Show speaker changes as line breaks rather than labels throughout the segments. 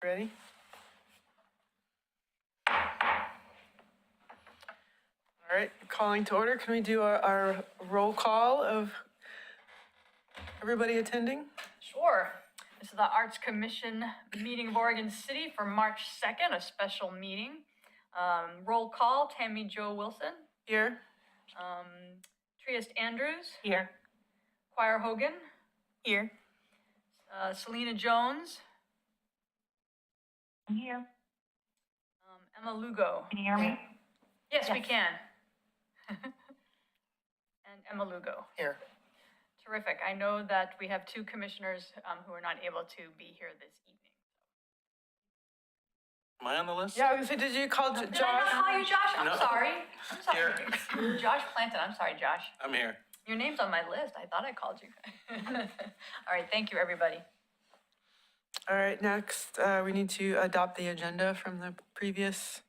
Ready? All right, calling to order. Can we do our roll call of everybody attending?
Sure. This is the Arts Commission meeting of Oregon City for March 2nd, a special meeting. Roll call, Tammy Jo Wilson,
Here.
Triest Andrews,
Here.
Choir Hogan,
Here.
Selena Jones,
I'm here.
Emma Lugo.
Can you hear me?
Yes, we
Yes.
can. And Emma Lugo.
Here.
Terrific. I know that we have two commissioners who are not able to be here this evening.
Am I on the list?
Yeah, I was gonna say, did you call
Did I not
Josh?
call you Josh? I'm
No.
sorry. I'm sorry. Josh Planton. I'm sorry, Josh.
I'm here.
Your name's on my list. I thought I called you. All right, thank you, everybody.
All right, next, we need to adopt the agenda from the previous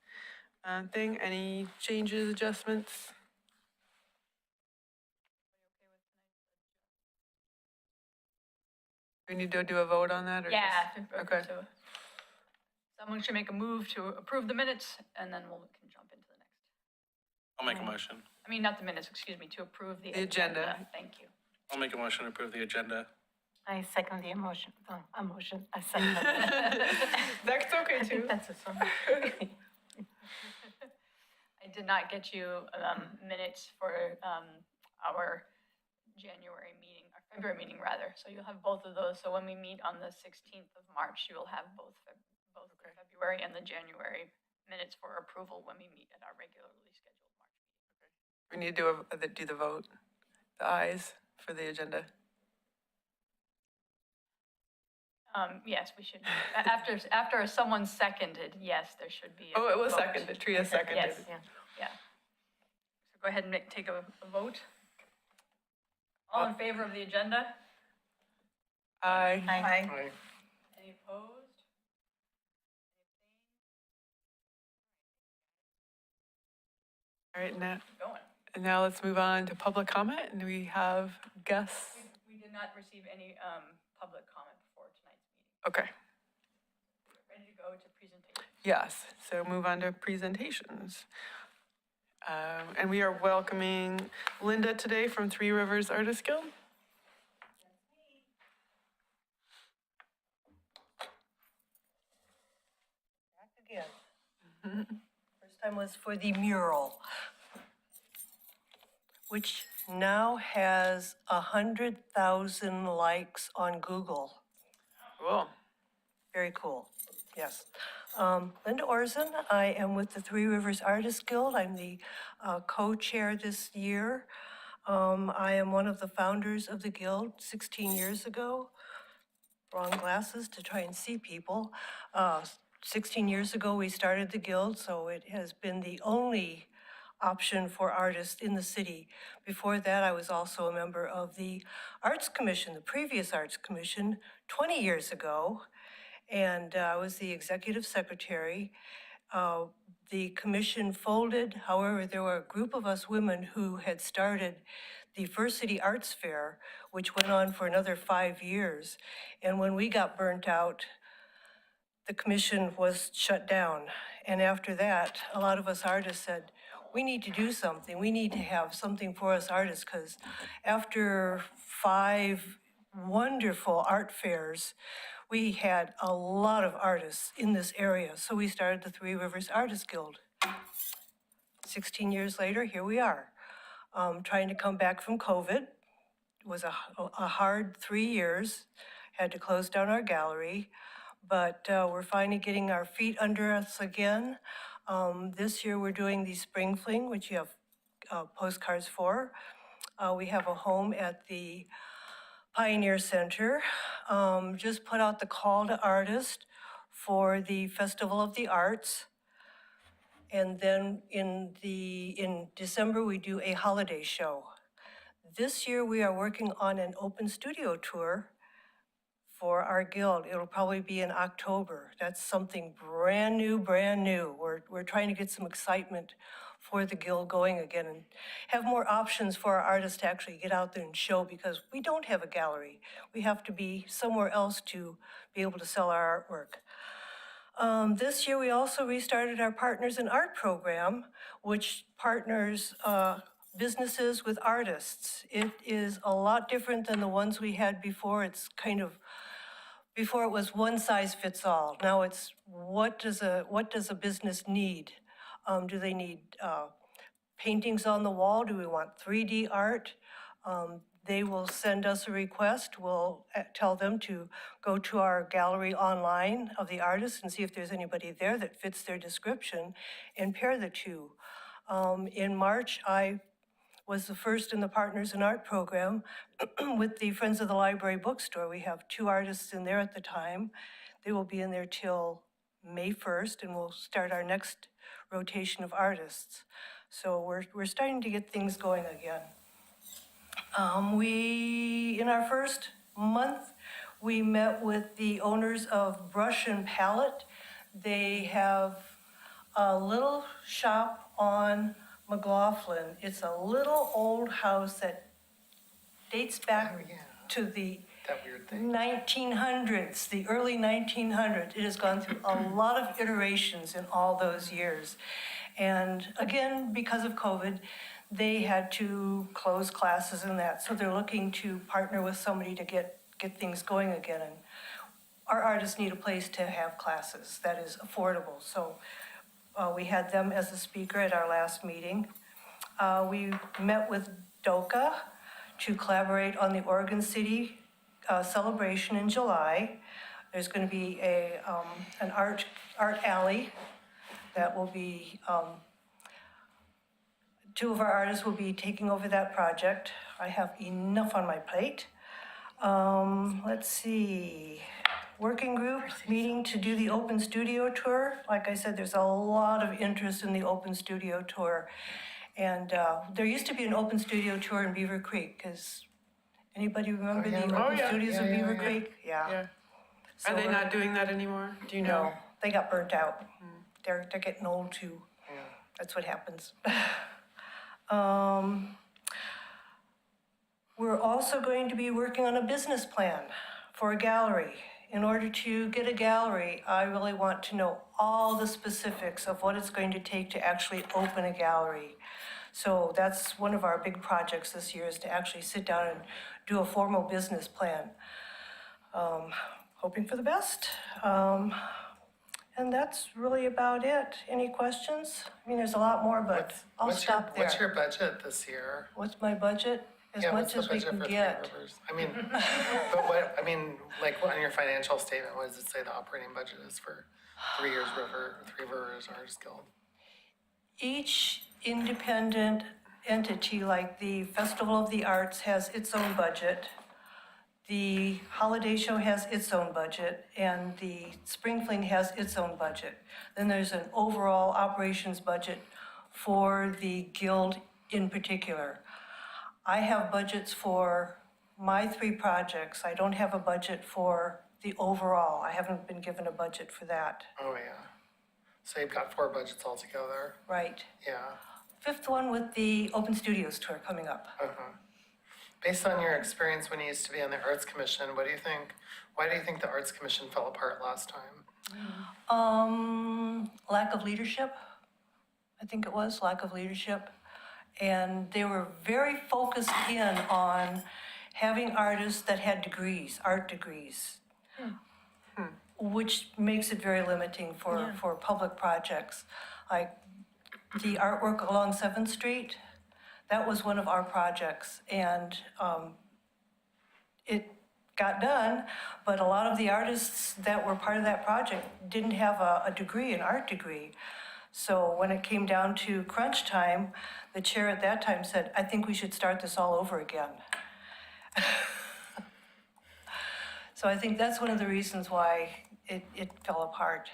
thing. Any changes, adjustments? We need to do a vote on that, or
Yeah.
just- okay.
So someone should make a move to approve the minutes, and then we can jump into the next.
I'll make a motion.
I mean, not the minutes, excuse me, to approve the
The agenda.
Thank you.
I'll make a motion to approve the agenda.
I second the emotion. Oh, emotion. I second that.
That's okay
I think
too.
that's a song.
I did not get you minutes for our January meeting, our February meeting rather. So you'll have both of those. So when we meet on the 16th of March, you will have both the February and the January minutes for approval when we meet at our regularly scheduled March meeting.
We need to do the vote, the ayes for the agenda.
Yes, we should. After someone seconded, yes, there should be.
Oh, it was
vote.
seconded, Tria seconded.
Yes,
Yeah.
yeah. So go ahead and take a vote. All in favor of the agenda?
Aye.
Aye.
Any opposed?
All right, now,
Going.
and now let's move on to public comment, and we have guests.
We did not receive any public comment before tonight's meeting.
Okay,
We're ready to go to presentation.
yes, so move on to presentations. And we are welcoming Linda today from Three Rivers Artist Guild.
Back again. First time was for the mural, which now has 100,000 likes on Google.
Cool.
Very cool, yes. Linda Orzen, I am with the Three Rivers Artist Guild. I'm the co-chair this year. I am one of the founders of the guild 16 years ago. Wrong glasses to try and see people. 16 years ago, we started the guild, so it has been the only option for artists in the city. Before that, I was also a member of the Arts Commission, the previous Arts Commission, 20 years ago, and I was the executive secretary. The commission folded, however, there were a group of us women who had started the First City Arts Fair, which went on for another 5 years. And when we got burnt out, the commission was shut down. And after that, a lot of us artists said, we need to do something. We need to have something for us artists, because after 5 wonderful art fairs, we had a lot of artists in this area. So we started the Three Rivers Artist Guild. 16 years later, here we are, trying to come back from COVID. It was a hard 3 years, had to close down our gallery, but we're finally getting our feet under us again. This year, we're doing the Spring Fling, which you have postcards for. We have a home at the Pioneer Center. Just put out the call to artists for the Festival of the Arts. And then in December, we do a holiday show. This year, we are working on an open studio tour for our guild. It'll probably be in October. That's something brand new, brand new. We're trying to get some excitement for the guild going again and have more options for our artists to actually get out there and show, because we don't have a gallery. We have to be somewhere else to be able to sell our artwork. This year, we also restarted our Partners in Art program, which partners businesses with artists. It is a lot different than the ones we had before. It's kind of, before it was one size fits all. Now it's what does a business need? Do they need paintings on the wall? Do we want 3D art? They will send us a request. We'll tell them to go to our gallery online of the artist and see if there's anybody there that fits their description and pair the two. In March, I was the first in the Partners in Art program with the Friends of the Library bookstore. We have 2 artists in there at the time. They will be in there till May 1st, and we'll start our next rotation of artists. So we're starting to get things going again. In our first month, we met with the owners of Brush and Palette. They have a little shop on McLaughlin. It's a little old house that dates back to the
That weird thing.
1900s, the early 1900s. It has gone through a lot of iterations in all those years. And again, because of COVID, they had to close classes and that. So they're looking to partner with somebody to get things going again. And our artists need a place to have classes that is affordable. So we had them as a speaker at our last meeting. We met with DOCA to collaborate on the Oregon City celebration in July. There's going to be an art alley that will be, 2 of our artists will be taking over that project. I have enough on my plate. Let's see, working group meeting to do the open studio tour. Like I said, there's a lot of interest in the open studio tour. And there used to be an open studio tour in Beaver Creek, because anybody remember the open studios in Beaver Creek? Yeah. So
Are they
we're-
not doing that anymore? Do you know?
No, they got burnt out. They're getting old too. That's what happens. We're also going to be working on a business plan for a gallery. In order to get a gallery, I really want to know all the specifics of what it's going to take to actually open a gallery. So that's one of our big projects this year, is to actually sit down and do a formal business plan. Hoping for the best. And that's really about it. Any questions? I mean, there's a lot more, but I'll stop there.
What's your budget this year?
What's my budget? As
Yeah,
much
what's the
as we
budget
can
for Three
get.
Rivers? I mean, but what, I mean, like on your financial statement, what does it say the operating budget is for Three Rivers Artists Guild?
Each independent entity, like the Festival of the Arts has its own budget. The Holiday Show has its own budget, and the Spring Fling has its own budget. Then there's an overall operations budget for the guild in particular. I have budgets for my 3 projects. I don't have a budget for the overall. I haven't been given a budget for that.
Oh, yeah. So you've got 4 budgets altogether?
Right.
Yeah.
5th one with the Open Studios tour coming up.
Based on your experience when you used to be on the Arts Commission, why do you think the Arts Commission fell apart last time?
Lack of leadership. I think it was lack of leadership. And they were very focused in on having artists that had degrees, art degrees, which makes it very limiting for public projects. Like the artwork along 7th Street, that was one of our projects. And it got done, but a lot of the artists that were part of that project didn't have a degree, an art degree. So when it came down to crunch time, the chair at that time said, I think we should start this all over again. So I think that's one of the reasons why it fell apart.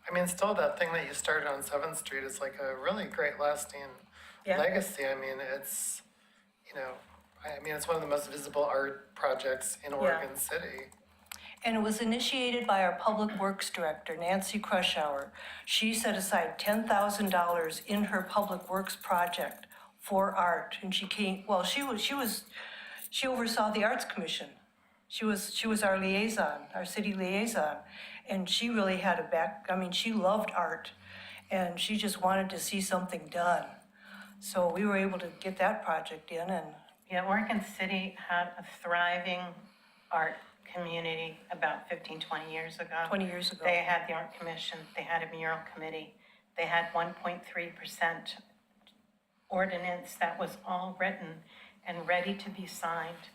I mean, still that thing that you started on 7th Street is like a really great lasting
Yeah.
legacy. I mean, it's, it's one of the most visible art projects in Oregon City.
And it was initiated by our Public Works Director, Nancy Crushauer. She set aside $10,000 in her Public Works project for art. And she oversaw the Arts Commission. She was our liaison, our city liaison, and she really had she loved art, and she just wanted to see something done. So we were able to get that project in, and
Yeah, Oregon City had a thriving art community about 15, 20 years ago.
20 years ago.
They had the art commission, they had a mural committee, they had 1.3% ordinance that was all written and ready to be signed.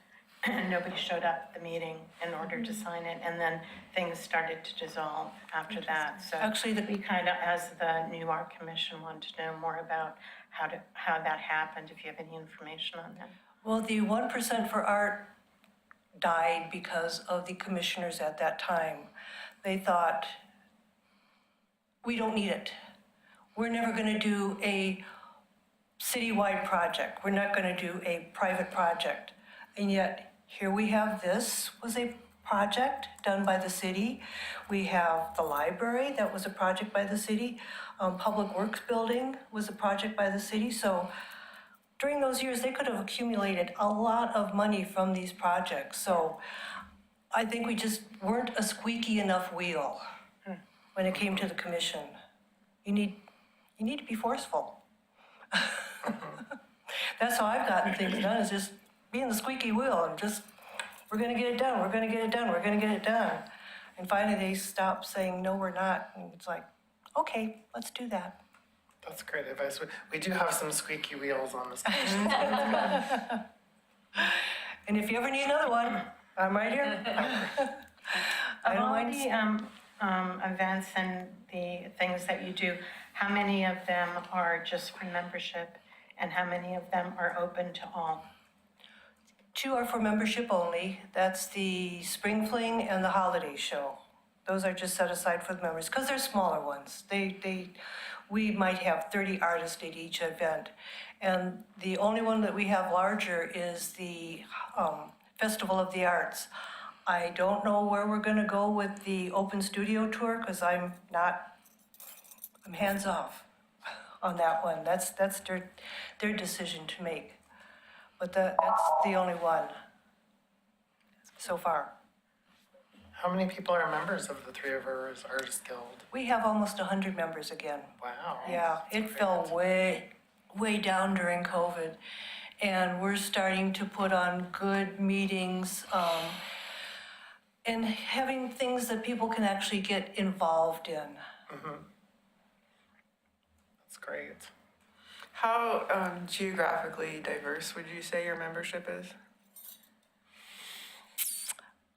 And nobody showed up at the meeting in order to sign it, and then things started to dissolve after that. So
Actually,
we kind of, as the new art commission, wanted to know more about how that happened, if you have any information on that.
well, the 1% for art died because of the commissioners at that time. They thought, we don't need it. We're never going to do a citywide project. We're not going to do a private project. And yet, here we have this was a project done by the city. We have the library, that was a project by the city. Public Works Building was a project by the city. So during those years, they could have accumulated a lot of money from these projects. So I think we just weren't a squeaky enough wheel when it came to the commission. You need to be forceful. That's how I've gotten things done, is just being the squeaky wheel and just, we're gonna get it done, we're gonna get it done, we're gonna get it done. And finally, they stopped saying, no, we're not. And it's like, okay, let's do that.
That's great advice. We do have some squeaky wheels on this commission.
And if you ever need another one, I'm right here. I
Of
don't
all
mind.
the events and the things that you do, how many of them are just for membership, and how many of them are open to all?
2 are for membership only. That's the Spring Fling and the Holiday Show. Those are just set aside for the members, because they're smaller ones. We might have 30 artists at each event. And the only one that we have larger is the Festival of the Arts. I don't know where we're gonna go with the open studio tour, because I'm hands off on that one. That's their decision to make. But that's the only one so far.
How many people are members of the Three Rivers Artists Guild?
We have almost 100 members again.
Wow.
Yeah, it fell way down during COVID. And we're starting to put on good meetings, and having things that people can actually get involved in.
That's great.
How geographically diverse would you say your membership is?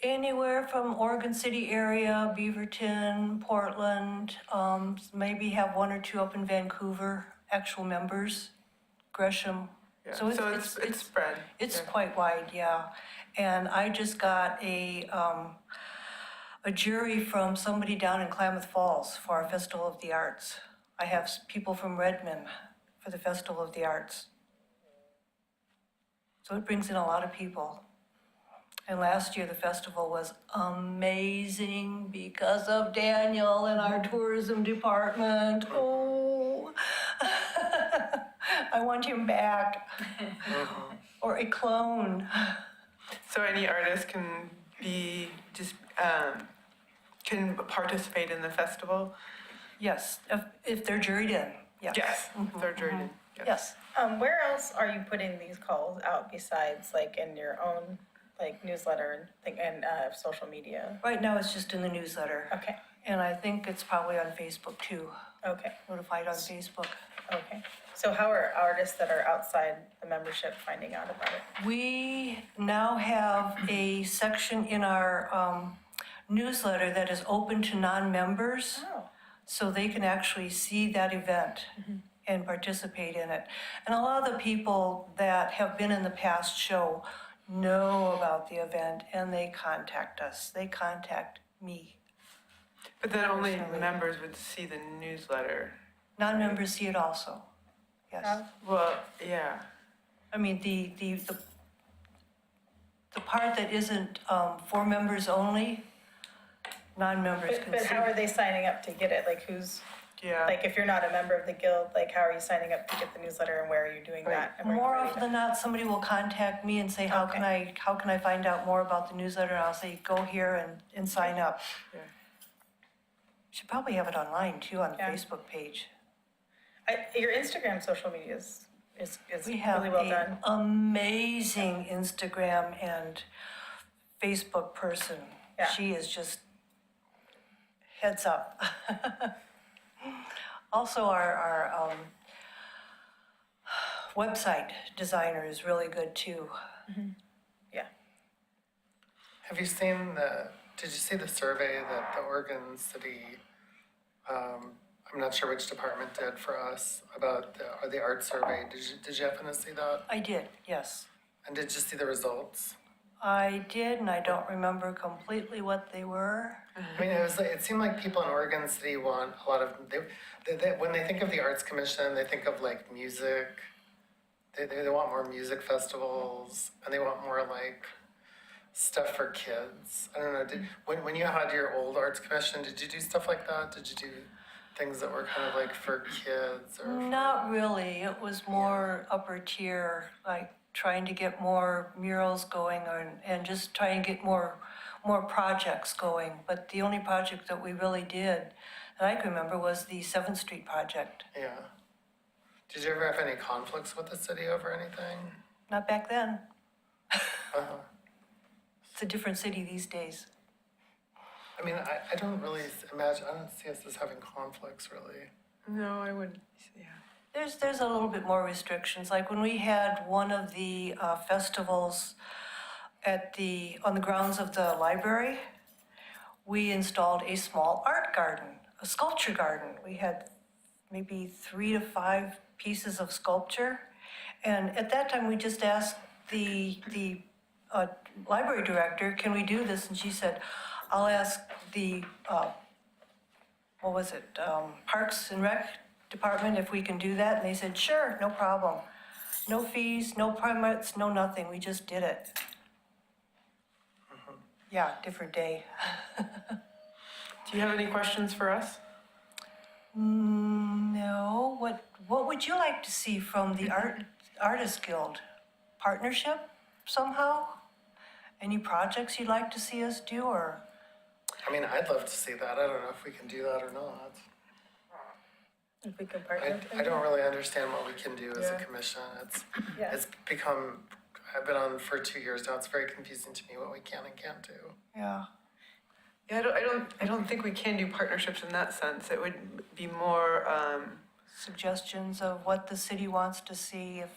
Anywhere from Oregon City area, Beaverton, Portland, maybe have 1 or 2 up in Vancouver, actual members, Gresham.
Yeah.
So
it's spread.
It's
Yeah.
quite wide, yeah. And I just got a jury from somebody down in Klamath Falls for our Festival of the Arts. I have people from Redmond for the Festival of the Arts. So it brings in a lot of people. And last year, the festival was amazing because of Daniel and our tourism department. Oh, I want him back. Or a clone.
So any artist can can participate in the festival?
Yes, if they're juried in, yes.
Yes, they're juried.
Yes.
Where else are you putting these calls out besides like in your own like newsletter and social media?
Right now, it's just in the newsletter.
Okay,
And I think it's probably on Facebook too,
okay,
notified on Facebook.
okay. So how are artists that are outside the membership finding out about it?
We now have a section in our newsletter that is open to non-members,
Oh,
so they can actually see that event and participate in it. And a lot of the people that have been in the past show know about the event, and they contact us. They contact me.
But then only
Personally.
members would see the newsletter.
Non-members see it also, yes.
Well, yeah.
I mean, the part that isn't for members only, non-members can
but
see.
how are they signing up to get it? Like who's,
Yeah.
Like, if you're not a member of the guild, like, how are you signing up to get the newsletter and where are you doing that? and where are you
More
reading
often
it?
than not, somebody will contact me and say, how can I find out more about the newsletter? And I'll say, go here and sign up.
Yeah.
Should probably have it online too, on the
Yeah.
Facebook page.
Your Instagram social media is
We have
really well
an
done.
amazing Instagram and Facebook person.
Yeah.
She is just heads up. Also, our website designer is really good too.
Yeah.
Have you seen did you see the survey that the Oregon City, I'm not sure which department did for us about the art survey? Did you happen to see that?
I did, yes.
And did you see the results?
I did, and I don't remember completely what they were.
I mean, it seemed like people in Oregon City want a lot of, when they think of the Arts Commission, they think of like music. They want more music festivals, and they want more like stuff for kids. I don't know, when you had your old Arts Commission, did you do stuff like that? Did you do things that were kind of like for kids or?
Not really, it was more upper tier, like trying to get more murals going and just trying to get more projects going. But the only project that we really did that I can remember was the 7th Street project.
Yeah. Did you ever have any conflicts with the city over anything?
Not back then.
Uh-huh.
It's a different city these days.
I mean, I don't really imagine, I don't see us as having conflicts really.
No, I wouldn't, yeah.
There's a little bit more restrictions, like when we had one of the festivals on the grounds of the library, we installed a small art garden, a sculpture garden. We had maybe 3 to 5 pieces of sculpture. And at that time, we just asked the library director, can we do this? And she said, I'll ask the, Parks and Rec Department if we can do that. And they said, sure, no problem. No fees, no permits, no nothing. We just did it. Yeah, different day.
Do you have any questions for us?
No, what would you like to see from the Artist Guild? Partnership somehow? Any projects you'd like to see us do, or?
I mean, I'd love to see that. I don't know if we can do that or not.
If we could partner with them.
I don't really understand what we can do as a
Yeah.
commission.
Yeah.
It's become, I've been on for 2 years now. It's very confusing to me what we can and can't do.
Yeah.
Yeah, I don't think we can do partnerships in that sense. It would be more,
Suggestions of what the city wants to see if,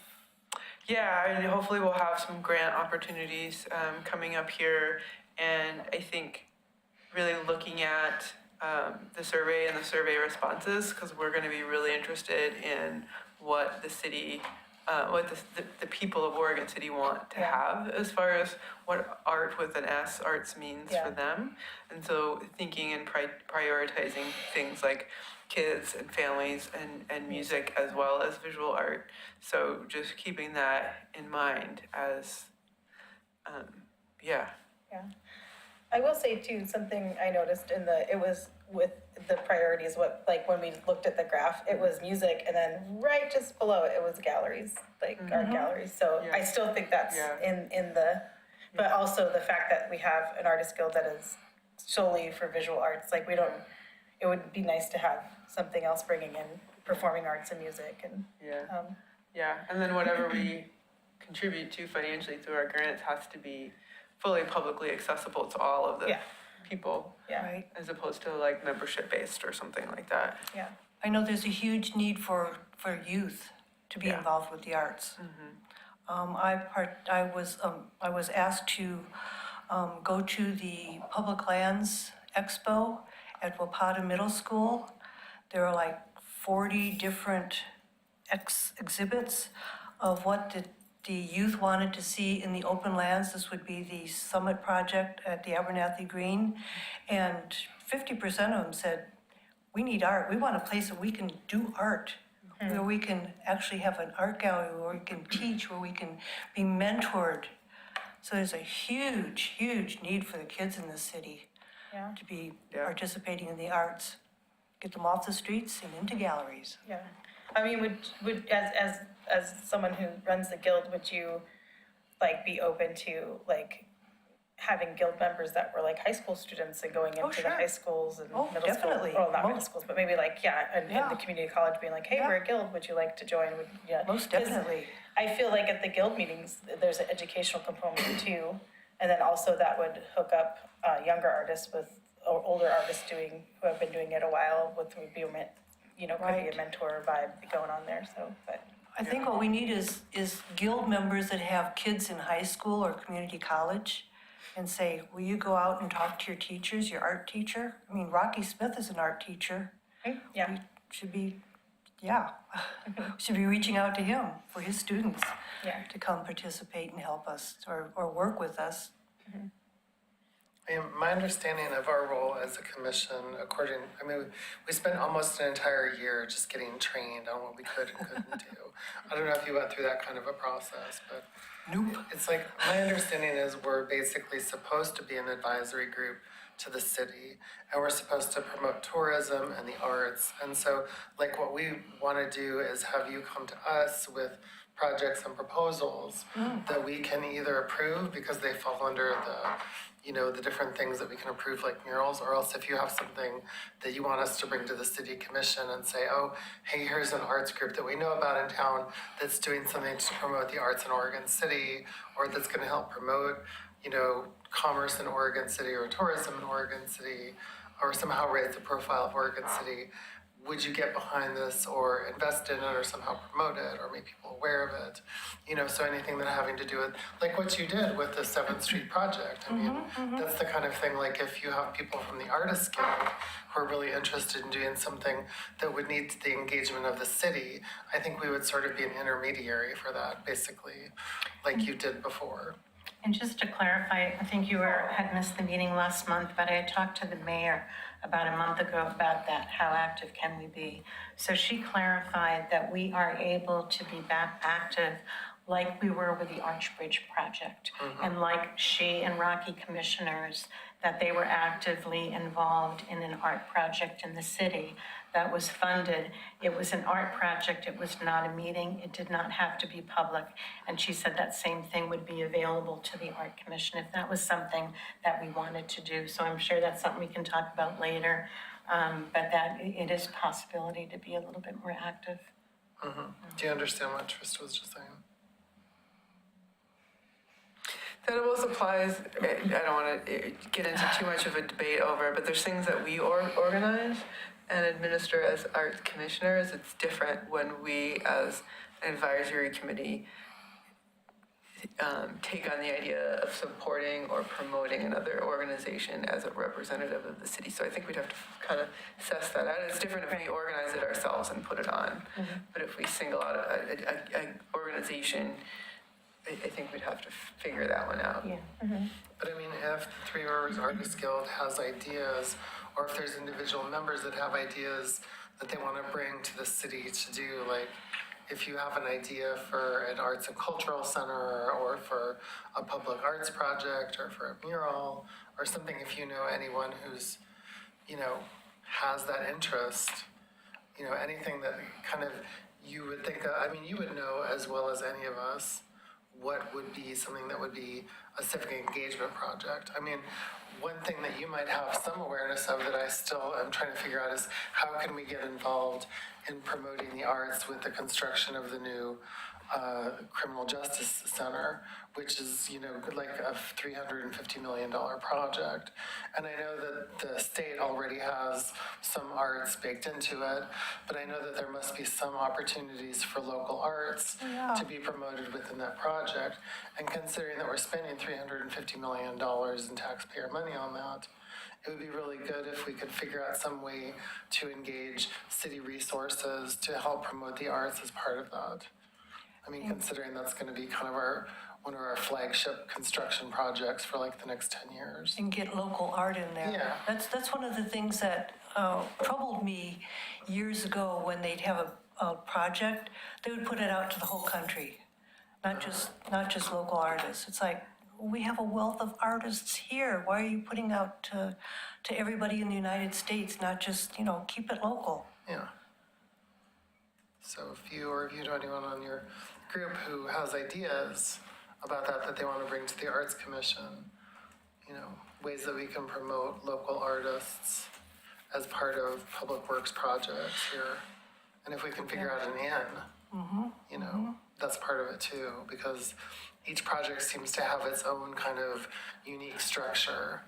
yeah, I mean, hopefully we'll have some grant opportunities coming up here. And I think really looking at the survey and the survey responses, because we're going to be really interested in what the city, what the people of Oregon City want to
Yeah.
have as far as what art with an S, arts means
Yeah.
for them. And so thinking and prioritizing things like kids and families and music as well as visual art. So just keeping that in mind as, yeah.
Yeah. I will say too, something I noticed it was with the priorities, like when we looked at the graph, it was music and then right just below it was galleries, like art galleries. So I
Yeah.
still think that's
Yeah.
in the, but also the fact that we have an artist guild that is solely for visual arts, like it would be nice to have something else bringing in performing arts and music and,
Yeah. Yeah, and then whatever we contribute to financially through our grants has to be fully publicly accessible to all of the
Yeah.
people,
yeah,
right?
as opposed to like membership based or something like that.
yeah.
I know there's a huge need for youth to be
Yeah.
involved with the arts. I was asked to go to the Public Lands Expo at Wapata Middle School. There are like 40 different exhibits of what the youth wanted to see in the open lands. This would be the Summit Project at the Abernathy Green. And 50% of them said, we need art. We want a place that we can do art, where we can actually have an art gallery, where we can teach, where we can be mentored. So there's a huge, huge need for the kids in the city
Yeah.
to be
Yeah.
participating in the arts. get them off the streets and into galleries.
Yeah. I mean, would, as someone who runs the guild, would you, like, be open to, like, having guild members that were like high school students and going into the
sure.
high schools and
Oh,
middle school?
definitely.
Well, not middle
Most-
schools, but maybe like, in
Yeah.
the community college being like, hey,
Yeah.
we're a guild, would you like to join? Yeah.
Most
'Cause
definitely.
I feel like at the guild meetings, there's an educational component too. And then also that would hook up younger artists with older artists who have been doing it a while with, would be, could be a
Right.
mentor vibe going on there, so, but.
I think what we need is guild members that have kids in high school or community college and say, will you go out and talk to your teachers, your art teacher? I mean, Rocky Smith is an art teacher.
Yeah.
We should be, should be reaching out to him for his students
Yeah.
to come participate and help us or work with us.
My understanding of our role as a commission, we spent almost an entire year just getting trained on what we could and couldn't do. I don't know if you went through that kind of a process, but
Nope.
it's like, my understanding is we're basically supposed to be an advisory group to the city, and we're supposed to promote tourism and the arts. And so, like, what we want to do is have you come to us with projects and proposals that we can either approve because they fall under the different things that we can approve, like murals, or else if you have something that you want us to bring to the city commission and say, oh, hey, here's an arts group that we know about in town that's doing something to promote the arts in Oregon City, or that's going to help promote, commerce in Oregon City or tourism in Oregon City, or somehow raise the profile of Oregon City. Would you get behind this or invest in it or somehow promote it or make people aware of it? So anything that having to do with, like what you did with the 7th Street project. I mean, that's the kind of thing, like if you have people from the Artists Guild who are really interested in doing something that would need the engagement of the city, I think we would sort of be an intermediary for that, basically, like you did before.
And just to clarify, I think you had missed the meeting last month, but I had talked to the mayor about a month ago about that, how active can we be? So she clarified that we are able to be back active like we were with the Archbridge project. And like she and Rocky commissioners, that they were actively involved in an art project in the city that was funded. It was an art project, it was not a meeting, it did not have to be public. And she said that same thing would be available to the Art Commission if that was something that we wanted to do. So I'm sure that's something we can talk about later, but that it is a possibility to be a little bit more active.
Do you understand what Trista was just saying?
That almost applies, I don't want to get into too much of a debate over it, but there's things that we organize and administer as arts commissioners. It's different when we, as an advisory committee, take on the idea of supporting or promoting another organization as a representative of the city. So I think we'd have to kind of suss that out. It's different if we organize it ourselves and put it on. But if we single out an organization, I think we'd have to figure that one out.
Yeah.
But I mean, if the Three Rivers Artists Guild has ideas, or if there's individual members that have ideas that they want to bring to the city to do, like if you have an idea for an arts and cultural center, or for a public arts project, or for a mural, or something, if you know anyone who's, has that interest, anything that kind of you would think of, I mean, you would know as well as any of us what would be something that would be a civic engagement project. I mean, one thing that you might have some awareness of that I still am trying to figure out is how can we get involved in promoting the arts with the construction of the new criminal justice center, which is, like a $350 million project. And I know that the state already has some arts baked into it, but I know that there must be some opportunities for local arts to be promoted within that project. And considering that we're spending $350 million in taxpayer money on that, it would be really good if we could figure out some way to engage city resources to help promote the arts as part of that. I mean, considering that's going to be kind of one of our flagship construction projects for like the next 10 years.
And get local art in there.
Yeah.
That's one of the things that troubled me years ago when they'd have a project. They would put it out to the whole country, not just local artists. It's like, we have a wealth of artists here. Why are you putting out to everybody in the United States, not just, keep it local?
Yeah. So if you know anyone on your group who has ideas about that they want to bring to the Arts Commission, ways that we can promote local artists as part of public works projects here. And if we can figure out an end, that's part of it too, because each project seems to have its own kind of unique structure,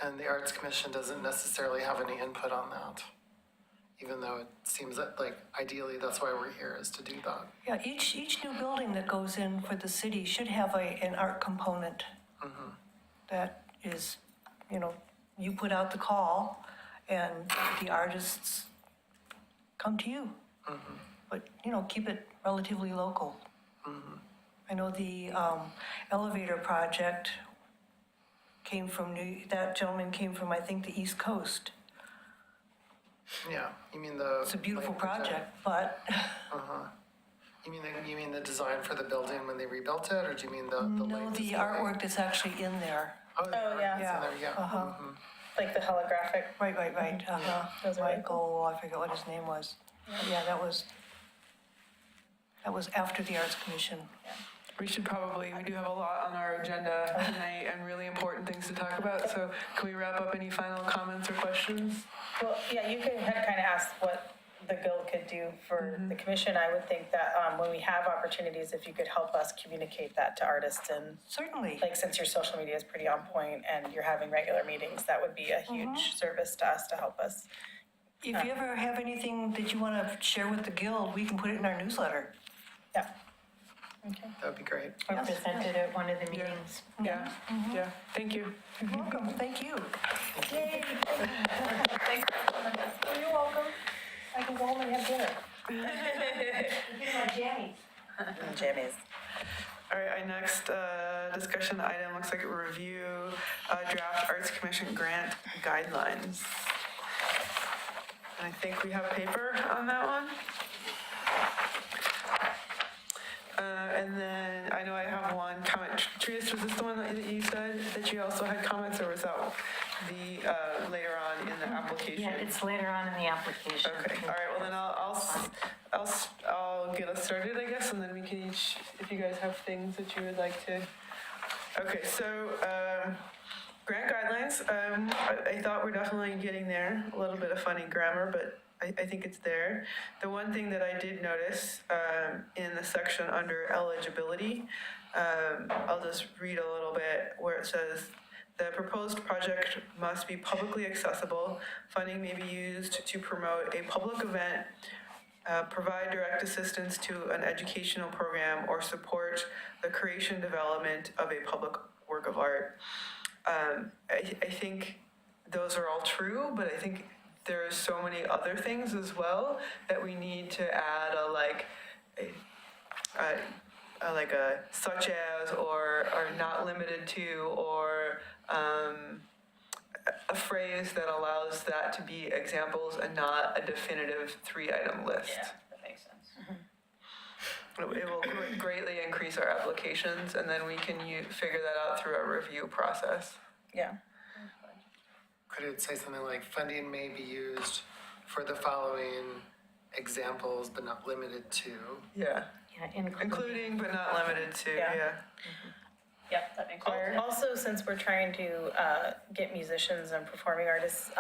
and the Arts Commission doesn't necessarily have any input on that, even though it seems that, like, ideally, that's why we're here, is to do that.
Yeah, each new building that goes in for the city should have an art component. That is, you put out the call and the artists come to you. But, keep it relatively local. I know the elevator project that gentleman came from, I think, the East Coast.
Yeah, you mean the...
It's a beautiful
like, the-
project, but
You mean the design for the building when they rebuilt it, or do you mean the
no,
light
the
display?
artwork that's actually in there.
Oh, the
Oh,
art
yeah.
that's in there, yeah.
Uh-huh.
Like the holographic.
Right.
Those are really
Michael, I forget what his name was. Yeah, that was after the Arts Commission.
We do have a lot on our agenda tonight and really important things to talk about, so can we wrap up any final comments or questions?
Well, yeah, you can kind of ask what the guild could do for the commission. I would think that when we have opportunities, if you could help us communicate that to artists, and
Certainly.
like since your social media is pretty on point and you're having regular meetings, that would be a huge service to us to help us.
If you ever have anything that you want to share with the guild, we can put it in our newsletter.
Yeah. Okay.
That would be great.
Or presented at one of the meetings.
Yeah, thank you.
You're welcome, thank you.
Yay. Thanks. You're welcome. I can go home and have dinner. Jammies.
All right, our next discussion item looks like a review draft Arts Commission grant guidelines. And I think we have paper on that one. And then I know I have one comment. Trius, was this the one that you said that you also had comments, or was that the later on in the application?
Yeah, it's later on in the application.
Okay, all right, well then I'll get us started, I guess, and then we can each, if you guys have things that you would like to. Okay, so, grant guidelines, I thought we're definitely getting there, a little bit of funny grammar, but I think it's there. The one thing that I did notice, in the section under eligibility, I'll just read a little bit where it says, the proposed project must be publicly accessible. Funding may be used to promote a public event, provide direct assistance to an educational program, or support the creation and development of a public work of art. I think those are all true, but I think there are so many other things as well that we need to add a such as, or not limited to, or a phrase that allows that to be examples and not a definitive 3-item list.
Yeah, that makes sense.
It will greatly increase our applications, and then we can figure that out through our review process.
Yeah.
Could it say something like, funding may be used for the following examples, but not limited to?
Yeah,
Yeah,
including but not limited to,
Yeah.
yeah.
Yep, that makes sense.
Also, since we're trying to get musicians and performing artists,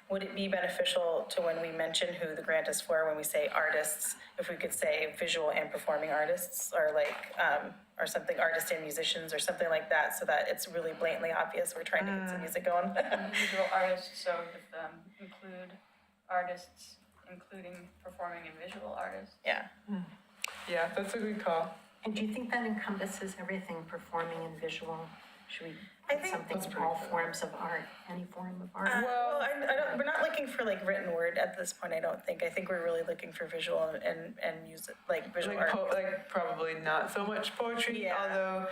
would it be beneficial to, when we mention who the grant is for, when we say artists, if we could say visual and performing artists, or or something, artists and musicians, or something like that, so that it's really blatantly obvious we're trying to get some music going?
Visual artists, so include artists, including performing and visual artists.
Yeah.
Yeah, that's a good call.
And do you think that encompasses everything, performing and visual? Should we
I
put
think
something
that's
in all
pretty good.
forms of art, any form of art?
Well, I don't, we're not looking for written word at this point, I don't think. I think we're really looking for visual and music, visual art.
Probably not so much poetry,
Yeah.
although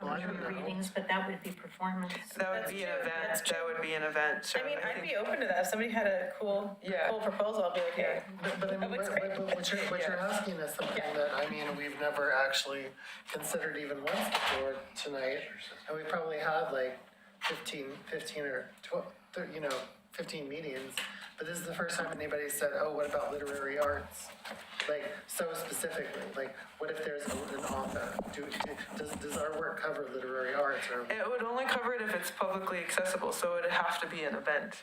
Well, I don't know.
readings, but that would be performance.
That would
That's
be an
true,
event,
that's
that would be an event, so
I mean, I'd
think-
be open to that. If somebody had a cool,
Yeah.
cool proposal, I'd be like, hey.
But I mean,
That looks
but
great.
what you're asking is something that, I mean, we've never actually considered even once before tonight. And we probably had like 15 or 12, 15 meetings. But this is the first time anybody said, oh, what about literary arts? Like, so specifically, like, what if there's an author? Does our work cover literary arts or?
It would only cover it if it's publicly accessible, so it'd have to be an event.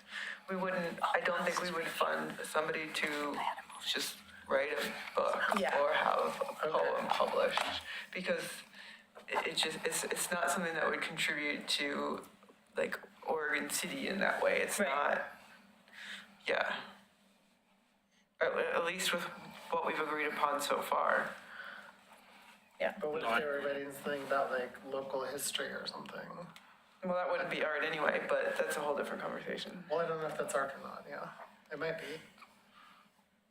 We wouldn't, I don't think we would fund somebody to just write a book
Yeah.
or have a poem published, because it's not something that would contribute to, like, Oregon City in that way. It's
Right.
not, yeah. At least with what we've agreed upon so far.
But what if they were writing something about like local history or something?
Well, that wouldn't be art anyway, but that's a whole different conversation.
Well, I don't know if that's art or not, yeah. It might be.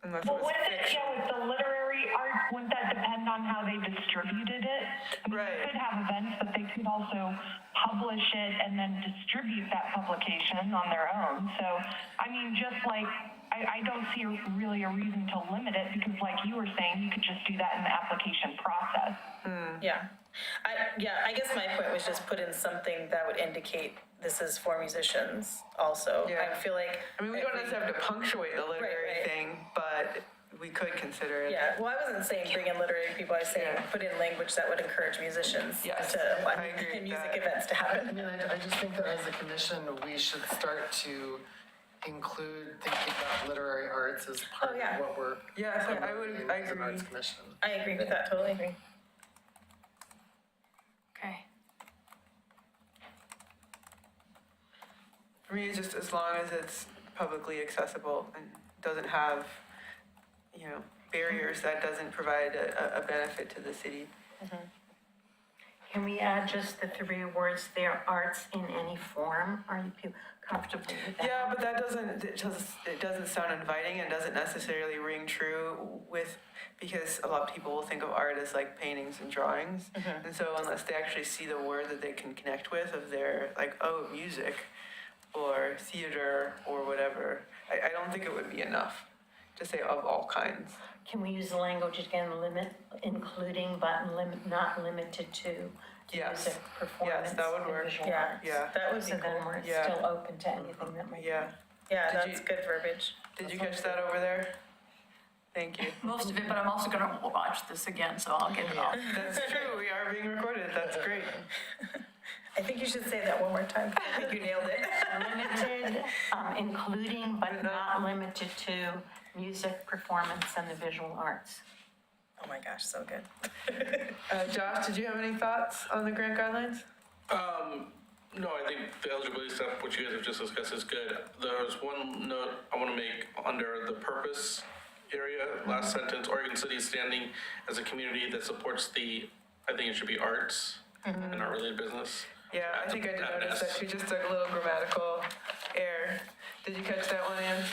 Unless it
Well,
was
wouldn't it,
fiction.
with the literary art, wouldn't that depend on how they distributed it? I mean,
Right.
They could have events, but they could also publish it and then distribute that publication on their own. So, I mean, just like, I don't see really a reason to limit it, because like you were saying, you could just do that in the application process.
Yeah. I guess my point was just put in something that would indicate this is for musicians also.
Yeah.
I feel like.
I mean, we don't necessarily have to punctuate the literary
right.
thing, but we could consider it.
Yeah, well, I wasn't saying bring in literary people, I was saying
Yeah.
put in language that would encourage musicians
Yes,
to,
I agree with
and music
that.
events to
I
happen.
mean, I just think that as a commission, we should start to include thinking about literary arts as part
yeah.
of what we're.
Yes, I
promoting
I
as an
agree.
arts commission.
I agree with that, totally agree.
Okay.
For me, it's just as long as it's publicly accessible and doesn't have, barriers, that doesn't provide a benefit to the city.
Can we add just the 3 words there, arts in any form? Are you comfortable with that?
Yeah, but that it doesn't sound inviting and doesn't necessarily ring true because a lot of people will think of art as like paintings and drawings. And so unless they actually see the word that they can connect with of their, like, oh, music or theater or whatever, I don't think it would be enough to say of all kinds.
Can we use the language again, including but not limited to
Yes.
music, performance,
that would
and
work.
visual
Yeah,
arts?
Yeah.
that would be
So then
cool.
we're
Yeah.
still open to anything that might.
Yeah.
Yeah,
Did
that's
you-
good verbiage.
Did you catch that over there? Thank you.
Most of it, but I'm also gonna watch this again, so I'll get it off.
That's true. We are being recorded. That's great.
I think you should say that one more time, 'cause I think you nailed it.
Limited, including but not limited to music, performance, and the visual arts.
Oh my gosh, so good.
Josh, did you have any thoughts on the grant guidelines?
No, I think the eligibility stuff, what you guys have just discussed is good. There's one note I want to make under the purpose area, last sentence, Oregon City is standing as a community that supports I think it should be arts and art-related business.
Yeah, I think I did
Add an
notice that
S.
she just took a little grammatical error. Did you catch that one, Ann?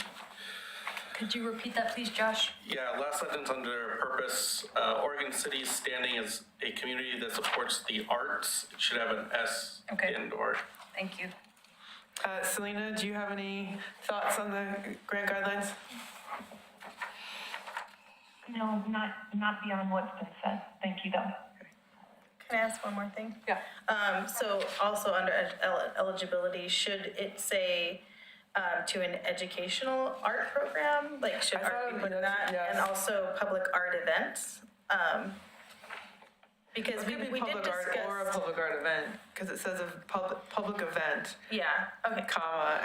Could you repeat that, please, Josh?
Yeah, last sentence under purpose, Oregon City is standing as a community that supports the arts. It should have an S
Okay.
in or.
Thank you.
Selena, do you have any thoughts on the grant guidelines?
No, not beyond what's been said. Thank you, though.
Can I ask one more thing?
Yeah.
So also under eligibility, should it say to an educational art program? Like, should
I thought
art
it
be put in
was-
that?
yes.
And also public art events? Because
It
we
could be
did
public art or a
discuss.
public art event, because it says a public event,
Yeah, okay,
comma,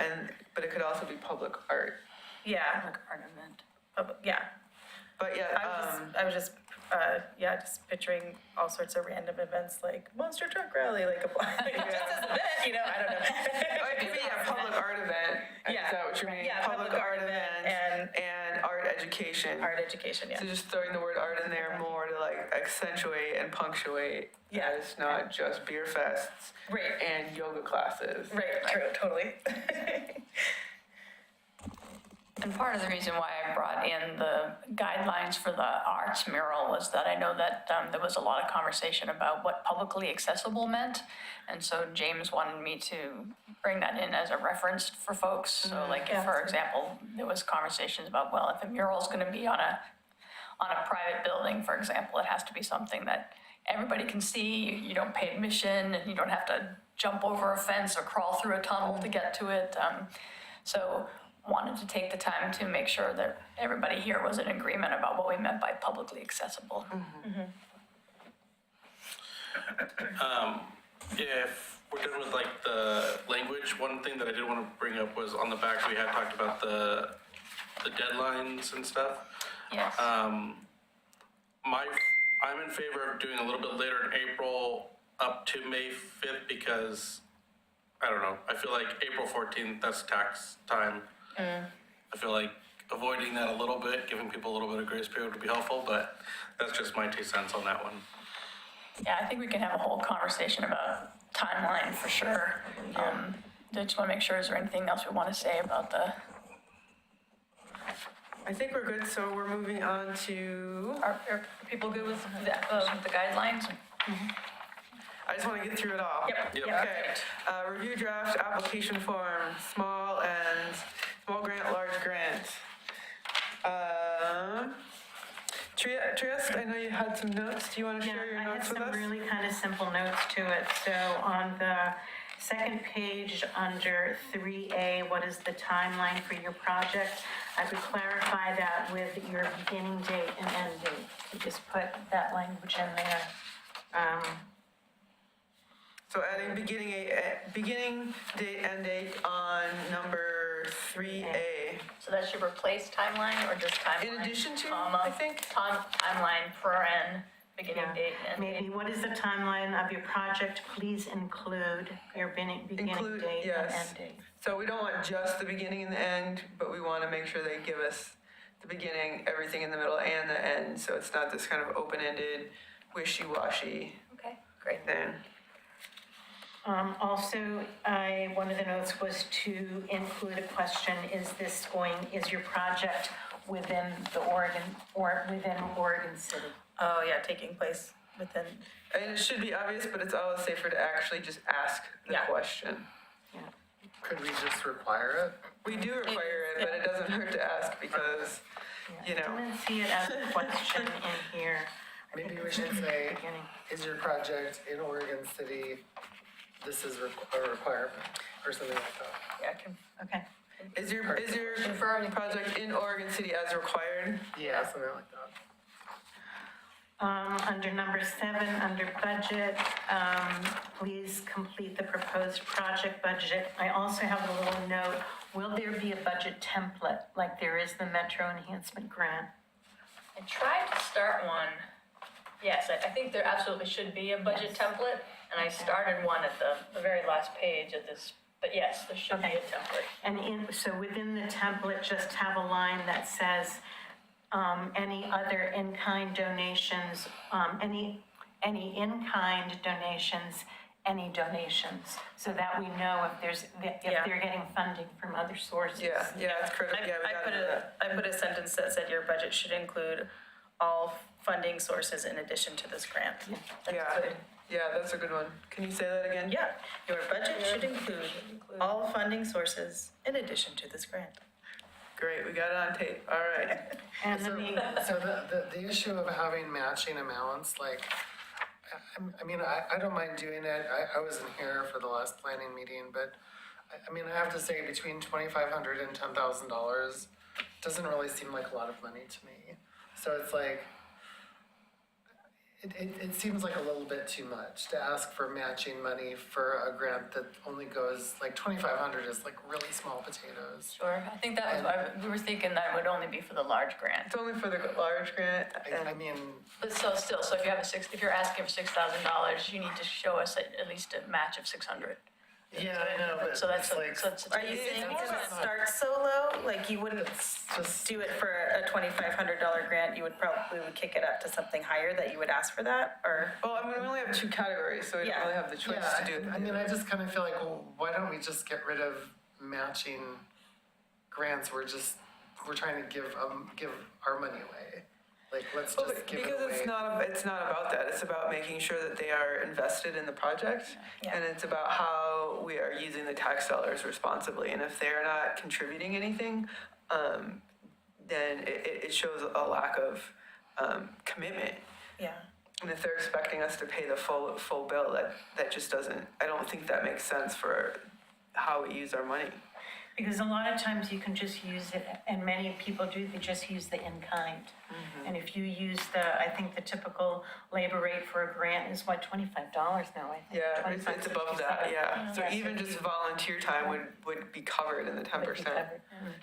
but it could also be public art.
yeah,
Public art event.
yeah.
But yeah,
I was just picturing all sorts of random events like monster truck rally, like just as an event, I don't know.
oh, it could be a public art event.
Yeah.
Is that what you mean?
Yeah, public art event
and art education.
Art education, yeah.
So just throwing the word art in there more to like accentuate and punctuate.
Yeah.
That it's not just beer fests
Right.
and yoga classes.
Right, true, totally.
And part of the reason why I brought in the guidelines for the arts mural was that I know that there was a lot of conversation about what publicly accessible meant. And so James wanted me to bring that in as a reference for folks. So like, if, for example, there was conversations about, well, if a mural's gonna be on a private building, for example, it has to be something that everybody can see. You don't pay admission, and you don't have to jump over a fence or crawl through a tunnel to get to it. So wanted to take the time to make sure that everybody here was in agreement about what we meant by publicly accessible.
If we're done with like the language, one thing that I did want to bring up was on the back, we had talked about the deadlines and stuff.
Yes.
I'm in favor of doing a little bit later in April up to May 5th because, I don't know, I feel like April 14th, that's tax time. I feel like avoiding that a little bit, giving people a little bit of grace period would be helpful, but that's just my 2 cents on that one.
Yeah, I think we can have a whole conversation about timeline for sure. I just want to make sure, is there anything else we want to say about the,
I think we're good, so we're moving on to,
are people good with the guidelines?
I just want to get through it all.
Yep.
Okay, review draft application form, small grant, large grant. Trieste, I know you had some notes. Do you want to share your notes with
I had
us?
some really kind of simple notes to it. So on the second page under 3A, what is the timeline for your project? I would clarify that with your beginning date and end date. You just put that language in there.
So adding beginning date, end date on number 3A.
So that should replace timeline or just timeline?
In addition to,
comma,
I think.
Timeline, paren, beginning
Yeah.
date and end
Maybe
date.
what is the timeline of your project? Please include your beginning
Include,
date and
yes.
end date.
So we don't want just the beginning and the end, but we want to make sure they give us the beginning, everything in the middle, and the end, so it's not this kind of open-ended, wishy-washy
Okay, great.
thing.
Also, one of the notes was to include a question, is your project within the Oregon, or within Oregon City?
Oh, yeah, taking place within,
And it should be obvious, but it's always safer to actually just ask the
Yeah.
question.
Could we just require it?
We do require it, but it doesn't hurt to ask because, you
I
know,
didn't see it as a question in here. I
Maybe
think
we
it
should
was
say,
beginning.
is your project in Oregon City? This is a requirement, or something like that.
Yeah,
Okay.
is your
Confirmed.
project in Oregon City as required?
Yeah, something like that.
Under number 7, under budget, please complete the proposed project budget. I also have a little note, will there be a budget template like there is the Metro Enhancement Grant?
I tried to start one. Yes, I think there absolutely should be a budget template, and I started one at the very last page of this, but yes, there should be a template.
And so within the template, just have a line that says, any other in-kind donations, any in-kind donations, any donations, so that we know if they're getting funding from other sources.
Yeah, it's critical, yeah, we gotta do that.
I put a sentence that said your budget should include all funding sources in addition to this grant.
Yeah, yeah, that's a good one. Can you say that again?
Yeah, your budget should include all funding sources in addition to this grant.
Great, we got it on tape, all right.
And the
So the issue of having matching amounts, like, I mean, I don't mind doing it. I wasn't here for the last planning meeting, but I mean, I have to say between $2,500 and $10,000 doesn't really seem like a lot of money to me. So it's like, it seems like a little bit too much to ask for matching money for a grant that only goes, like, $2,500 is like really small potatoes.
Sure, I think that was, we were thinking that would only be for the large grant.
It's only for the large grant,
I mean,
But so if you have if you're asking for $6,000, you need to show us at least a match of 600.
yeah, I know, but
So that's
it's like,
Are you saying because it starts so low, like you wouldn't
just,
do it for a $2,500 grant, you would probably kick it up to something higher that you would ask for that, or?
well, I mean, we only have 2 categories, so we don't
Yeah.
really have the choice to do it.
I mean, I just kind of feel like, well, why don't we just get rid of matching grants? We're just we're trying to give our money away. Like, let's
Well,
just give it
because
away.
it's not about that. It's about making sure that they are invested in the project.
Yeah.
And it's about how we are using the tax dollars responsibly. And if they're not contributing anything, then it shows a lack of commitment.
Yeah.
And if they're expecting us to pay the full bill, that just doesn't, I don't think that makes sense for how we use our money.
Because a lot of times you can just use it, and many people do, they just use the in-kind. And if you use I think the typical labor rate for a grant is what, $25 now, I think?
Yeah, it's above that, yeah. So
Yeah.
even just volunteer time would be covered in the 10%.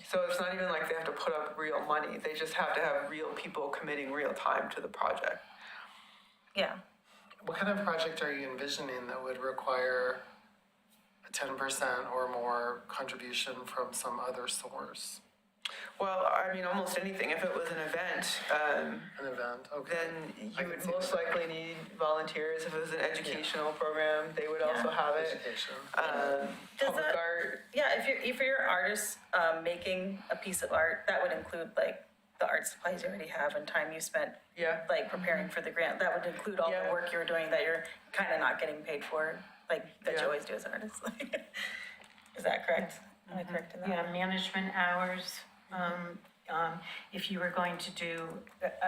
So it's not even like they have to put up real money. They just have to have real people committing real time to the project.
Yeah.
What kind of project are you envisioning that would require a 10% or more contribution from some other source?
Well, I mean, almost anything. If it was an event,
An event, okay.
then
I
you
can
would
see
most
that.
likely need volunteers. If it was an educational program, they would also have it.
Education.
Does
Public
that-
art.
Yeah, if you're an artist making a piece of art, that would include like the art supplies you already have and time you spent
Yeah.
like preparing for the grant. That would include all
Yeah.
the work you were doing that you're kind of not getting paid for, like that
Yeah.
you always do as an artist. Is that correct? Am I correct in that?
Yeah, management hours. If you were going to do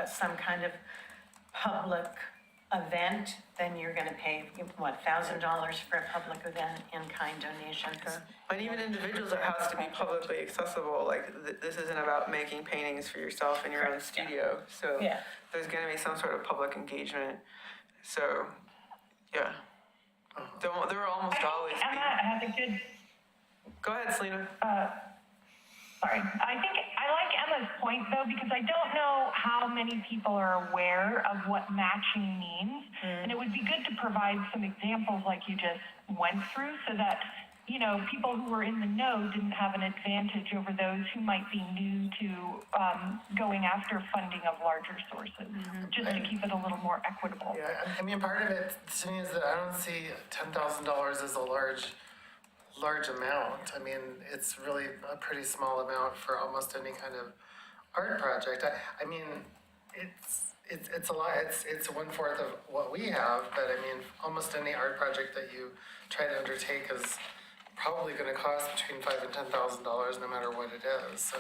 some kind of public event, then you're gonna pay, what, $1,000 for a public event in-kind donations.
And even individuals, it has to be publicly accessible. Like, this isn't about making paintings for yourself in your own studio. So
Yeah.
there's going to be some sort of public engagement. So, yeah. There will almost always
Emma
be.
has a good,
Go ahead, Selena.
sorry. I think I like Emma's point though, because I don't know how many people are aware of what matching means. And it would be good to provide some examples like you just went through so that, you know, people who were in the know didn't have an advantage over those who might be new to going after funding of larger sources, just to keep it a little more equitable.
Yeah, I mean, part of it to me is that I don't see $10,000 as a large amount. I mean, it's really a pretty small amount for almost any kind of art project. I mean, it's a lot. It's 1/4 of what we have, but I mean, almost any art project that you try to undertake is probably going to cost between $5,000 and $10,000, no matter what it is. So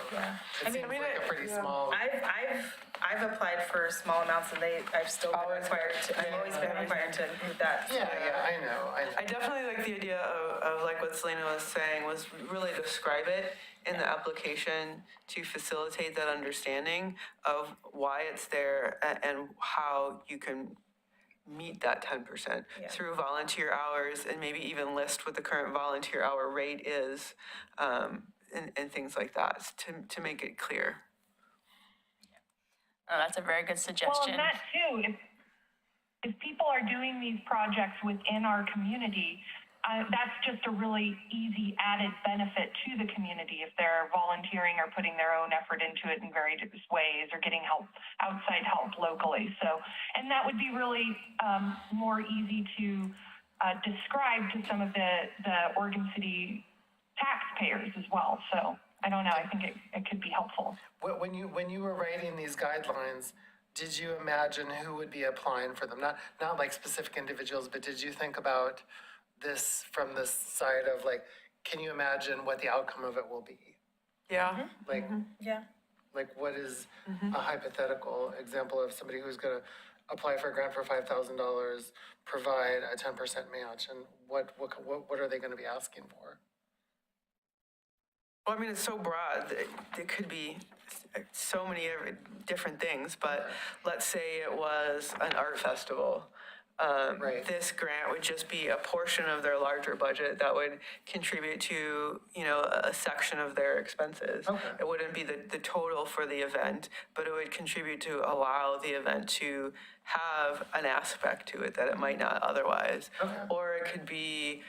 it seems like a pretty small.
I've applied for small amounts and I've still been required to, I've always been required to include that.
Yeah, I know.
I definitely like the idea of like what Selena was saying, was really describe it in the application to facilitate that understanding of why it's there and how you can meet that 10% through volunteer hours, and maybe even list what the current volunteer hour rate is, and things like that, to make it clear.
Oh, that's a very good
Well,
suggestion.
and that too, if people are doing these projects within our community, that's just a really easy added benefit to the community if they're volunteering or putting their own effort into it in various ways or getting help, outside help locally. So, and that would be really more easy to describe to some of the Oregon City taxpayers as well. So I don't know, I think it could be helpful.
When you were writing these guidelines, did you imagine who would be applying for them? Not like specific individuals, but did you think about this from this side of like, can you imagine what the outcome of it will be?
Yeah.
Like,
Yeah.
like what is a hypothetical example of somebody who's going to apply for a grant for $5,000, provide a 10% match, and what are they going to be asking for?
Well, I mean, it's so broad. It could be so many different things, but let's say it was an art festival.
Right.
This grant would just be a portion of their larger budget that would contribute to, a section of their expenses.
Okay.
It wouldn't be the total for the event, but it would contribute to allow the event to have an aspect to it that it might not otherwise.
Okay.
Or it could be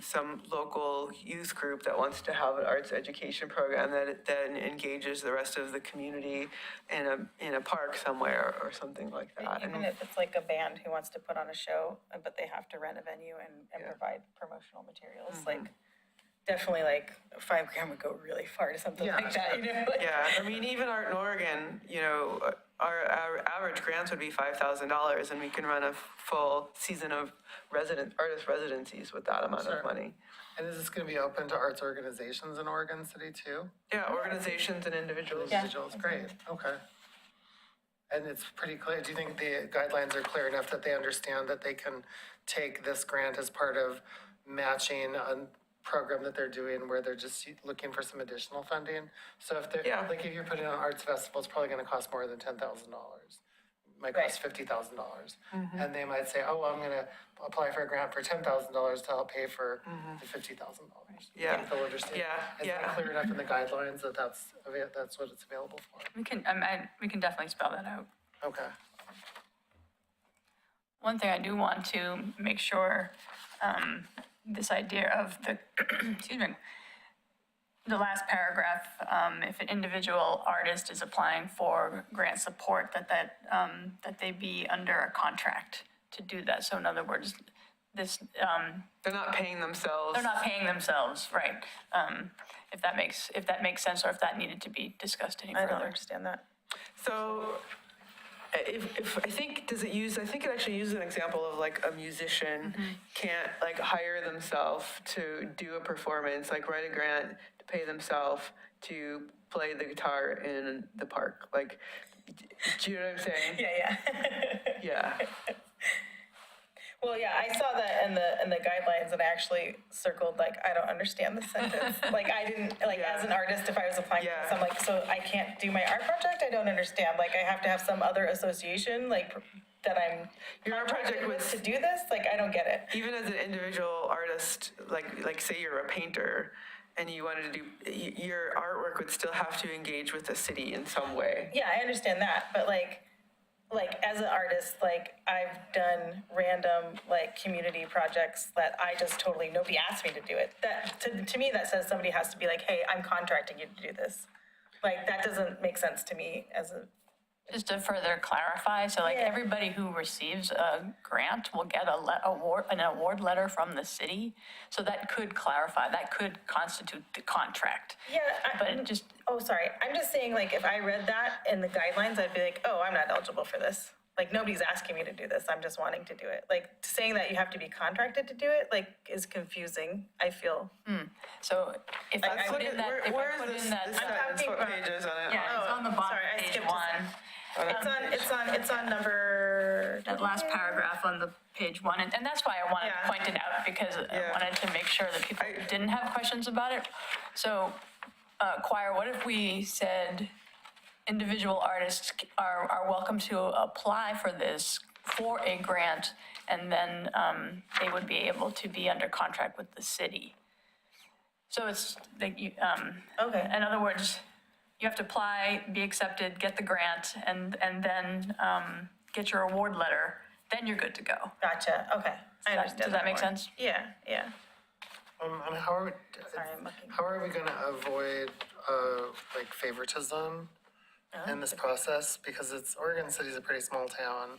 some local youth group that wants to have an arts education program that then engages the rest of the community in a park somewhere or something like that.
Even if it's like a band who wants to put on a show, but they have to rent a venue and provide promotional materials, like definitely like $5,000 would go really far to something
Yeah,
like that, you know? Like-
Yeah, I mean, even Art in Oregon, you know, our average grants would be $5,000, and we can run a full season of artist residencies with that amount
Sure.
of money.
And is this gonna be open to arts organizations in Oregon City too?
Yeah, organizations and individuals.
Individuals, great, okay. And it's pretty clear, do you think the guidelines are clear enough that they understand that they can take this grant as part of matching a program that they're doing where they're just looking for some additional funding? So if they're,
Yeah.
like if you're putting on an arts festival, it's probably gonna cost more than $10,000. Might cost $50,000. And they might say, oh, well, I'm gonna apply for a grant for $10,000 to help pay for the $50,000.
Yeah.
They'll understand.
Yeah,
Is
yeah.
that clear enough in the guidelines that that's what it's available for?
We can, we can definitely spell that out.
Okay.
One thing I do want to make sure, this idea of the, excuse me, the last paragraph, if an individual artist is applying for grant support, that they be under a contract to do that. So in other words, this,
They're not paying themselves.
they're not paying themselves, right? If that makes sense, or if that needed to be discussed any
I don't
further.
understand that.
So, if I think, I think it actually uses an example of like a musician can't like hire themselves to do a performance, like write a grant to pay themselves to play the guitar in the park. Like, do you know what I'm saying?
Yeah.
Yeah.
Well, yeah, I saw that in the guidelines and I actually circled, like, I don't understand the sentence. Like, I didn't, like, as an artist, if I was applying for
Yeah.
this, I'm like, so I can't do my art project? I don't understand. Like, I have to have some other association, like, that I'm
Your art project
contracted with
was-
to do this? Like, I don't get it.
Even as an individual artist, like say you're a painter and you wanted to do, your artwork would still have to engage with the city in some way.
Yeah, I understand that, but like as an artist, like I've done random like community projects that I just totally, nobody asked me to do it. That to me that says somebody has to be like, hey, I'm contracting you to do this. Like that doesn't make sense to me as a,
Just to further clarify, so like
Yeah.
everybody who receives a grant will get an award letter from the city. So that could clarify, that could constitute the contract.
yeah,
But it just,
oh, sorry. I'm just saying like if I read that in the guidelines, I'd be like, oh, I'm not eligible for this. Like nobody's asking me to do this. I'm just wanting to do it. Like saying that you have to be contracted to do it, like is confusing, I feel.
so if I
Let's
put
Look
in
at,
that, if
where
I
is
put
this,
in that,
this sentence,
talking
what
about-
page is on it?
yeah, it's on the bottom
sorry, I
of page
skipped to
one.
It's on number.
That last paragraph on the page one, and that's why I wanted
Yeah.
to point it out, because I
Yeah.
wanted to make sure that people didn't have questions about it. So, choir, what if we said individual artists are welcome to apply for this for a grant, and then they would be able to be under contract with the city? So it's like you,
Okay.
in other words, you have to apply, be accepted, get the grant, and then get your award letter, then you're good to go.
Gotcha, okay. I understand
Does that make
more.
sense?
Yeah.
And how are we,
Sorry, I'm looking.
how are we gonna avoid, like favoritism in this process? Because Oregon City's a pretty small town.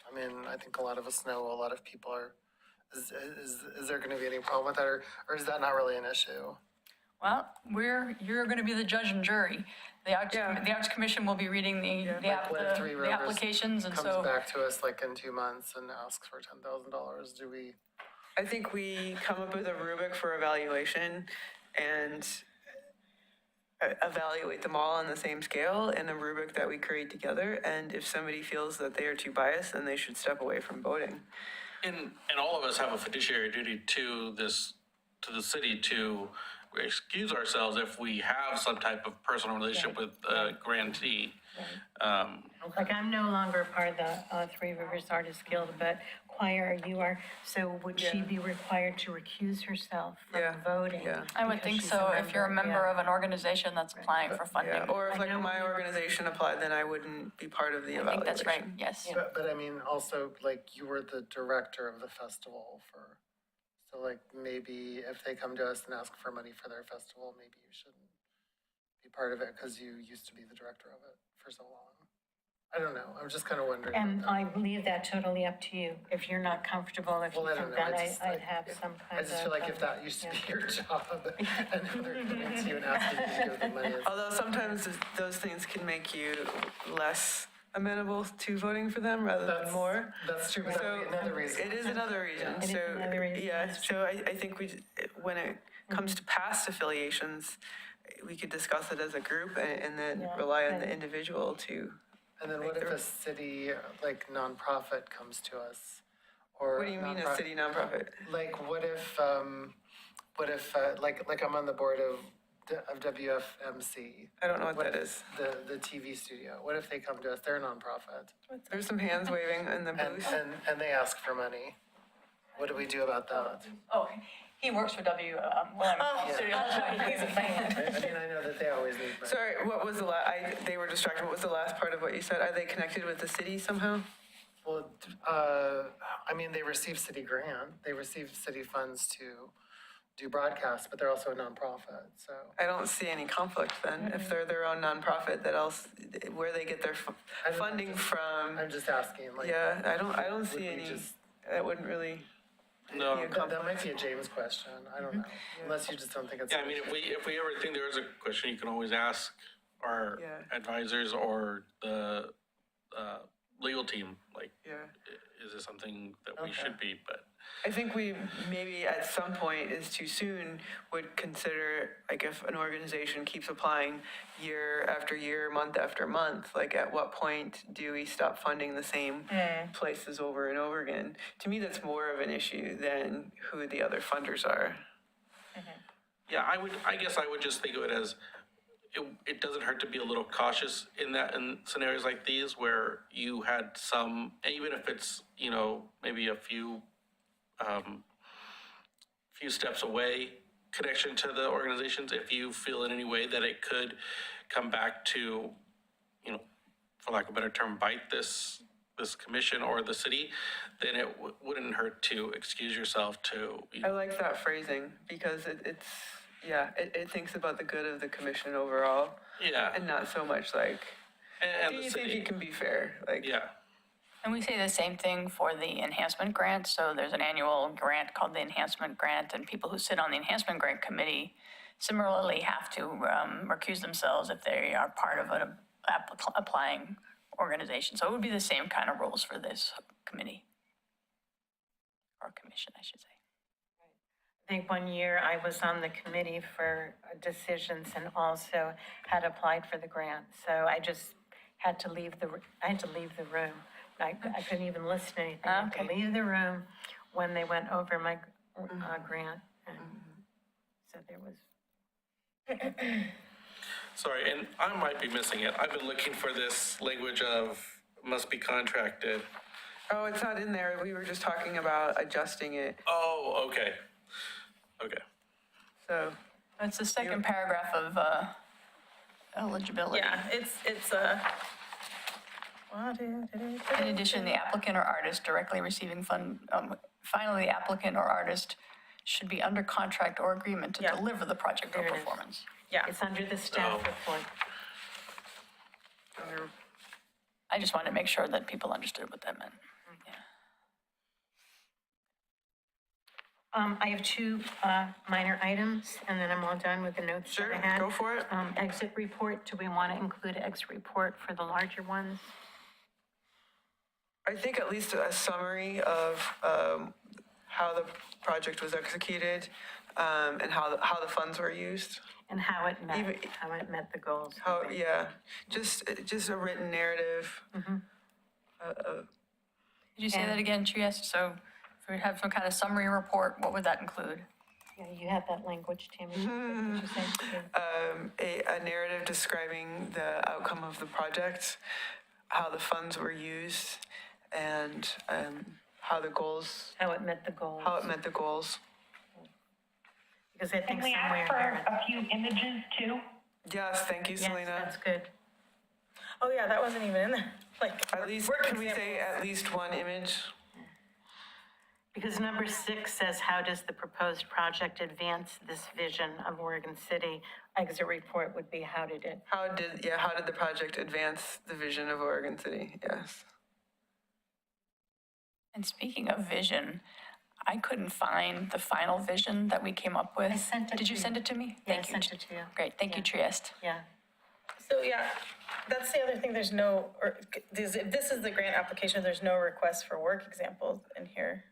I mean, I think a lot of us know a lot of people are, is there gonna be any problem with that, or is that not really an issue?
Well, you're gonna be the judge and jury. The Arts Commission will be reading
Like what if Three
the
Rivers
applications, and
comes
so,
back to us like in 2 months and asks for $10,000, do we?
I think we come up with a rubric for evaluation and evaluate them all on the same scale in a rubric that we create together. And if somebody feels that they are too biased, then they should step away from voting.
And all of us have a fiduciary duty to the city to excuse ourselves if we have some type of personal relationship with a grantee.
Like, I'm no longer part of the Three Rivers Artists Guild, but choir, you are, so would she be required to recuse herself
Yeah,
from voting?
yeah.
I would
because
think
she's
so, if you're a member
yeah.
of an organization that's applying for funding.
Yeah, or if
I
like
know
my
we-
organization applied, then I wouldn't be part of the
I
evaluation.
think that's right, yes.
But I mean, also, like, you were the director of the festival so like, maybe if they come to us and ask for money for their festival, maybe you shouldn't be part of it, because you used to be the director of it for so long. I don't know, I'm just kind of wondering.
And I leave that totally up to you. If you're not comfortable, if you
Well, I don't
think
know,
that
I just,
I'd have some kind
I
of.
just feel like if that used to be your job, and now they're coming to you and asking you to give them money. it's-
Although sometimes those things can make you less amenable to voting for them rather than more.
That's true, but
So
that'd be another reason.
it is another reason.
It is
So,
another reason,
yeah,
that's
so I think when it comes to past affiliations, we could discuss it as a group and then
Yeah.
rely on the individual to,
And then what if a city, like nonprofit comes to us? Or
what do you mean a
nonprofit-
city nonprofit?
Like, what if, like I'm on the board of WFMC,
I don't know what that is.
the TV studio. What if they come to us? They're a nonprofit.
There's some hands waving in the booth.
And they ask for money. What do we do about that?
Oh, he works for Williams Studio. That's why he's a fan.
I mean, I know that they always need money.
Sorry, what was the they were distracted. What was the last part of what you said? Are they connected with the city somehow?
Well, I mean, they receive city grant, they receive city funds to do broadcasts, but they're also a nonprofit, so.
I don't see any conflict then. If they're their own nonprofit, that else, where they get their
I don't know,
funding
just-
from.
I'm just asking, like.
Yeah, I don't
would
see
we
any,
just-
that wouldn't really
No.
be a
That might
conflict.
be a James question, I don't know, unless you just don't think it's.
Yeah, I mean, if we ever think there is a question, you can always ask our
Yeah.
advisors or the legal team, like,
Yeah.
is this something that we
Okay.
should be, but.
I think we maybe at some point is too soon would consider, like if an organization keeps applying year after year, month after month, like at what point do we stop funding the same places over and over again? To me, that's more of an issue than who the other funders are.
Yeah, I guess I would just think of it as, it doesn't hurt to be a little cautious in scenarios like these where you had some, even if it's, maybe a few steps away connection to the organizations, if you feel in any way that it could come back to, for lack of a better term, bite this commission or the city, then it wouldn't hurt to excuse yourself to,
I like that phrasing because it thinks about the good of the commission overall
yeah.
and not so much like,
And
do
the
you think
city.
it can be fair? Like,
Yeah.
And we say the same thing for the enhancement grant. So there's an annual grant called the enhancement grant, and people who sit on the enhancement grant committee similarly have to recuse themselves if they are part of an applying organization. So it would be the same kind of rules for this committee. Or commission, I should say.
I think one year I was on the committee for decisions and also had applied for the grant. So I just had to leave the room. I couldn't even listen to anything. I had to
Okay.
leave the room when they went over my grant. And so there was,
Sorry, and I might be missing it. I've been looking for this language of must be contracted.
oh, it's not in there. We were just talking about adjusting it.
Oh, okay. Okay.
So,
It's the second paragraph of eligibility.
Yeah, it's
In addition, the applicant or artist directly receiving finally, the applicant or artist should be under contract or agreement to
Yeah.
deliver the project or
There it is.
performance.
yeah.
it's under the staff
Oh.
report.
I just wanted to make sure that people understood what that meant.
I have two minor items, and then I'm all done with the notes that
sure,
I had.
go for it.
Exit report, do we want to include exit report for the larger ones?
I think at least a summary of how the project was executed and how the funds were used.
And how it met,
Even-
how it met the goals.
How, yeah, just a written narrative.
Did you say that again, Trieste? So if we have some kind of summary report, what would that include?
Yeah, you had that language, Tammy. What did you say?
A narrative describing the outcome of the project, how the funds were used, and how the goals,
How it met the goals.
how it met the goals.
Because I
Can
think
we
somewhere
ask for
there.
a few images too?
Yes, thank you,
Yes,
Selena.
that's good.
Oh, yeah, that wasn't even in there. Like,
At least,
work
can we
example.
say at least one image?
Because number 6 says, how does the proposed project advance this vision of Oregon City? Exit report would be, how did it?
How did the project advance the vision of Oregon City? Yes.
And speaking of vision, I couldn't find the final vision that we came up with.
I sent it
Did you
to
send
you.
it to me?
Yeah, I
Thank you.
sent it to you.
Great, thank you, Trieste.
Yeah.
So yeah, that's the other thing, there's no, or, if this is the grant application, there's no request for work examples in here,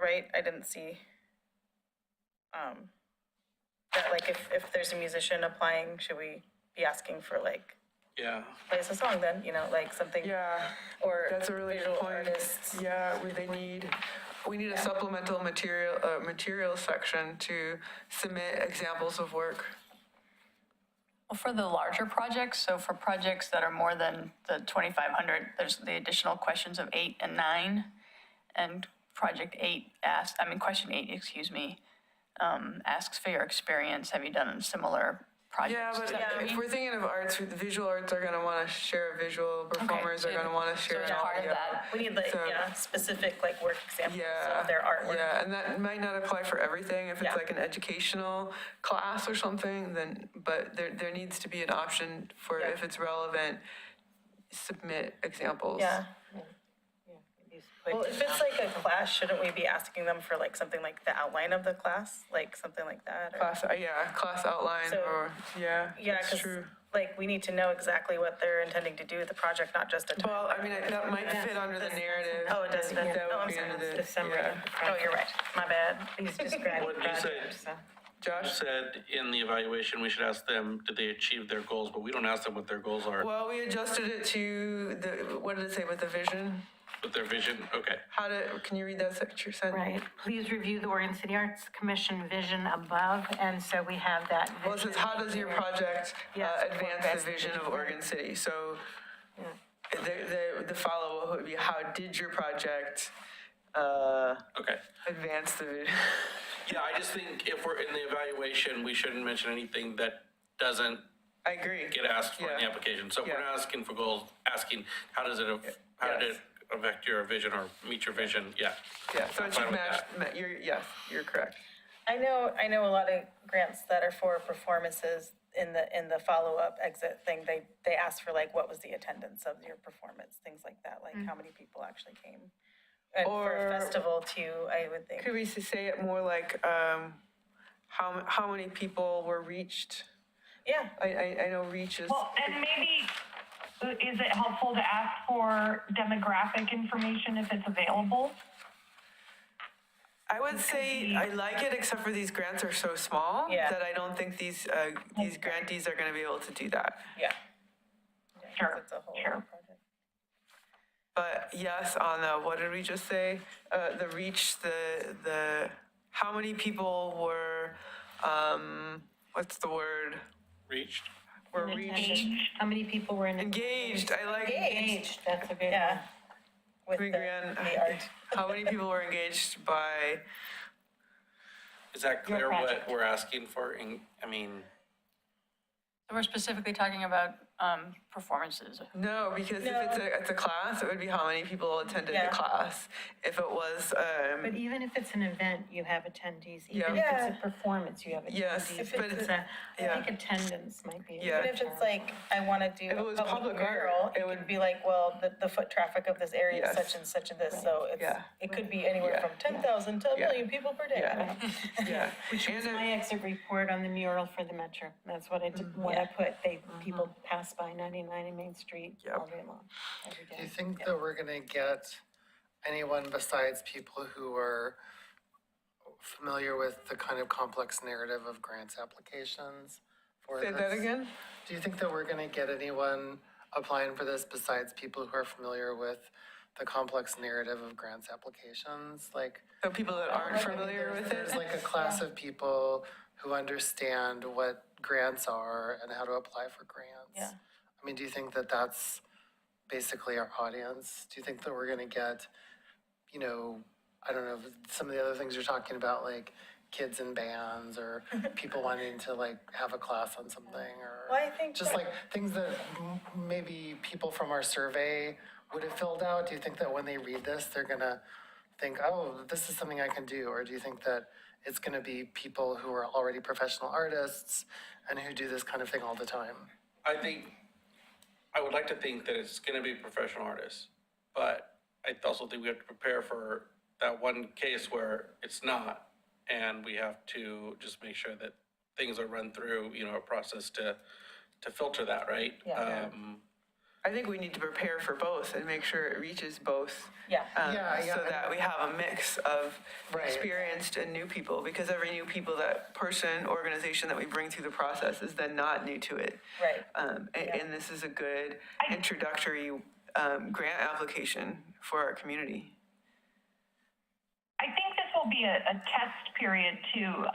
right? I didn't see, that like if there's a musician applying, should we be asking for like,
Yeah.
play us a song then, you know, like something?
Yeah,
Or
that's a really good
visual
point.
artists.
Yeah, we need a supplemental material section to submit examples of work.
Well, for the larger projects, so for projects that are more than the 2,500, there's the additional questions of 8 and 9. And question 8, asks for your experience. Have you done similar projects?
Yeah, but
Is that
if
three?
we're thinking of arts, the visual arts are gonna wanna share visual, performers are
so-
gonna wanna share.
it's
an
part of
audio.
that.
We need like,
So-
yeah, specific like work examples
Yeah,
of their artwork.
yeah, and that might not apply for everything. If it's
Yeah.
like an educational class or something, then, but there needs to be an option for,
Yeah.
if it's relevant, submit examples.
Yeah. Well, if it's like a class, shouldn't we be asking them for like something like the outline of the class, like something like that? or-
Class outline
So-
or, yeah,
Yeah,
that's
because
true.
like we need to know exactly what they're intending to do with the project, not just a time.
Well, I mean, that might fit under the narrative.
Oh, it does fit.
That
Oh,
would
I'm
be
sorry.
under
The summary
yeah.
of the
Oh,
project.
you're right. My bad.
Please describe
What
the
did you say?
project, so.
You
Josh?
said in the evaluation, we should ask them, did they achieve their goals, but we don't ask them what their goals are
Well, we adjusted it to what did it say with the vision?
with their vision. Okay.
Can you read that section?
Right, please review the Oregon City Arts Commission vision above, and so we have that.
Well, it says, how does your project
Yes,
advance the vision of Oregon City? So the follow-up would be, how did your project
Okay.
advance the vision?
Yeah, I just think if we're in the evaluation, we shouldn't mention anything that doesn't
I agree.
get asked for in the
Yeah.
application. So if we're
Yeah.
not asking for goals, asking, how did it affect your vision or meet your vision? Yeah.
Yeah, so
I'm
it
fine
should
with
match,
that.
you're correct.
I know a lot of grants that are for performances in the follow-up exit thing, they ask for like, what was the attendance of your performance, things like that, like how many people actually came. And for
Or-
a festival too, I would think.
Could we say it more like, how many people were reached?
Yeah,
I know reach is,
Well, and maybe, is it helpful to ask for demographic information if it's available?
I would say I like it, except for these grants are so small
Yeah.
that I don't think these grantees are gonna be able to do that.
yeah. Yeah, 'cause
Sure,
it's a whole
sure.
project.
But yes, on the, what did we just say? The reach, how many people were, what's the word?
Reached?
Were reached,
Engaged?
How many people were in?
engaged, I like.
Engaged.
That's a good one.
Yeah. With
We
the,
agree on-
the art.
How many people were engaged by,
Is that clear what we're asking for? I mean,
So we're specifically talking about performances.
no, because if
No.
it's a class, it would be how many people attended
Yeah.
the class. If it was,
But even if it's an event, you have attendees, even
Yeah.
if it's a performance, you have attendees.
Yes,
If
but
it's
It's a, I
yeah.
think attendance might be. a
Yeah.
Even if it's like, I want to do
If it was
a
public
public
art,
mural,
it
it
would-
would be like, well, the foot traffic of this area is
Yes.
such and such and this, so it's,
Yeah.
it could be anywhere
Yeah.
from 10,000 to a
Yeah.
million people per day.
Yeah. yeah.
Which was
And
my exit report on the mural for the Metro. That's what I did, what I put. People pass by 99 in Main Street
Yep.
all day long, every
Do you
day.
think that we're gonna get anyone besides people who are familiar with the kind of complex narrative of grants applications for
Say
this?
that again?
Do you think that we're gonna get anyone applying for this besides people who are familiar with the complex narrative of grants applications? Like,
So people that aren't familiar with
there's
it?
like a class of people who understand what grants are and how to apply for grants.
Yeah.
I mean, do you think that that's basically our audience? Do you think that we're gonna get, you know, I don't know, some of the other things you're talking about, like kids in bands or people wanting to like have a class on something or
Well, I think
just
that-
like things that maybe people from our survey would have filled out? Do you think that when they read this, they're gonna think, oh, this is something I can do? Or do you think that it's gonna be people who are already professional artists and who do this kind of thing all the time?
I would like to think that it's gonna be professional artists, but I also think we have to prepare for that one case where it's not, and we have to just make sure that things are run through, a process to filter that, right?
Yeah.
I think we need to prepare for both and make sure it reaches both.
Yeah.
Yeah.
So that we have a mix of
Right.
experienced and new people, because every new people, that person, organization that we bring through the process is then not new to it.
Right.
And this is a good introductory grant application for our community.
I think this will be a test period too,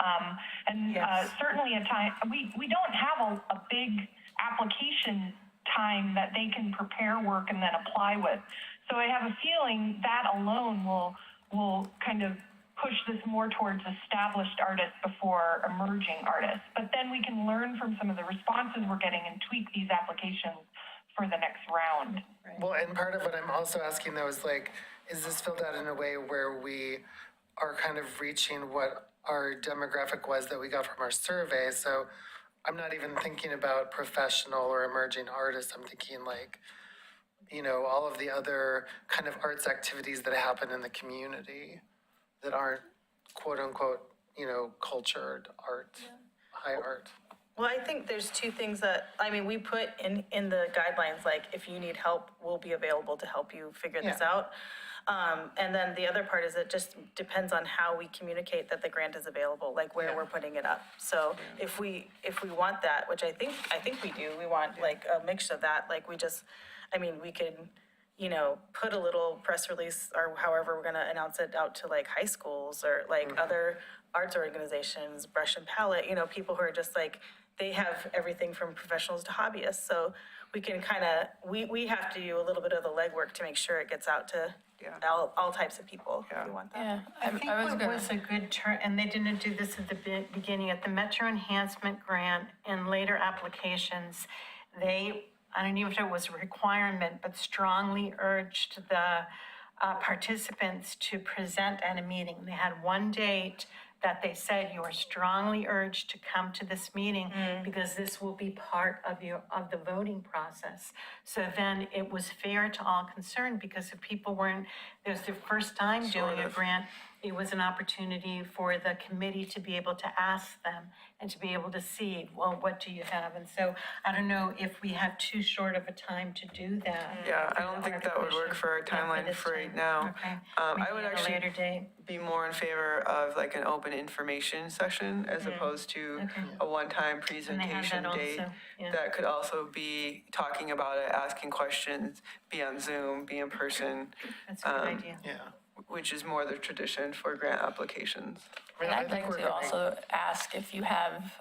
and
Yes.
certainly a time, we don't have a big application time that they can prepare work and then apply with. So I have a feeling that alone will kind of push this more towards established artists before emerging artists. But then we can learn from some of the responses we're getting and tweak these applications for the next round.
Well, and part of what I'm also asking though is like, is this filled out in a way where we are kind of reaching what our demographic was that we got from our survey? So I'm not even thinking about professional or emerging artists. I'm thinking like, all of the other kind of arts activities that happen in the community that aren't quote unquote, cultured art, high art.
Well, I think there's two things that, we put in the guidelines, like, if you need help, we'll be available to help you figure this
Yeah.
out. And then the other part is it just depends on how we communicate that the grant is available, like where we're putting it up. So if we want that, which I think we do, we want like a mix of that, like we could, put a little press release or however we're gonna announce it out to like high schools or like other arts organizations, Brush and Palette, people who are just like, they have everything from professionals to hobbyists. So we can we have to do a little bit of the legwork to make sure it gets out to all types of people if we want that.
Yeah,
I think what was a good turn, and they didn't do this at the beginning, at the Metro Enhancement Grant and later applications, I don't know if it was a requirement, but strongly urged the participants to present at a meeting. They had one date that they said you are strongly urged to come to this meeting because this will be part of the voting process. So then it was fair to all concerned, because if people weren't, it was their first time doing a grant, it was an opportunity for the committee to be able to ask them and to be able to see, well, what do you have? And so I don't know if we have too short of a time to do that.
Yeah, I don't think that would work for our timeline for right now.
Okay.
I
Maybe
would
at a
actually
later date.
be more in favor of like an open information session as opposed to a one-time presentation
also,
date.
yeah.
That could also be talking about it, asking questions, be on Zoom, be in person,
That's a good idea.
Yeah.
which is more the tradition for grant applications.
I mean,
And
I
I'd
think
like
we're
to
gonna-
also ask if you have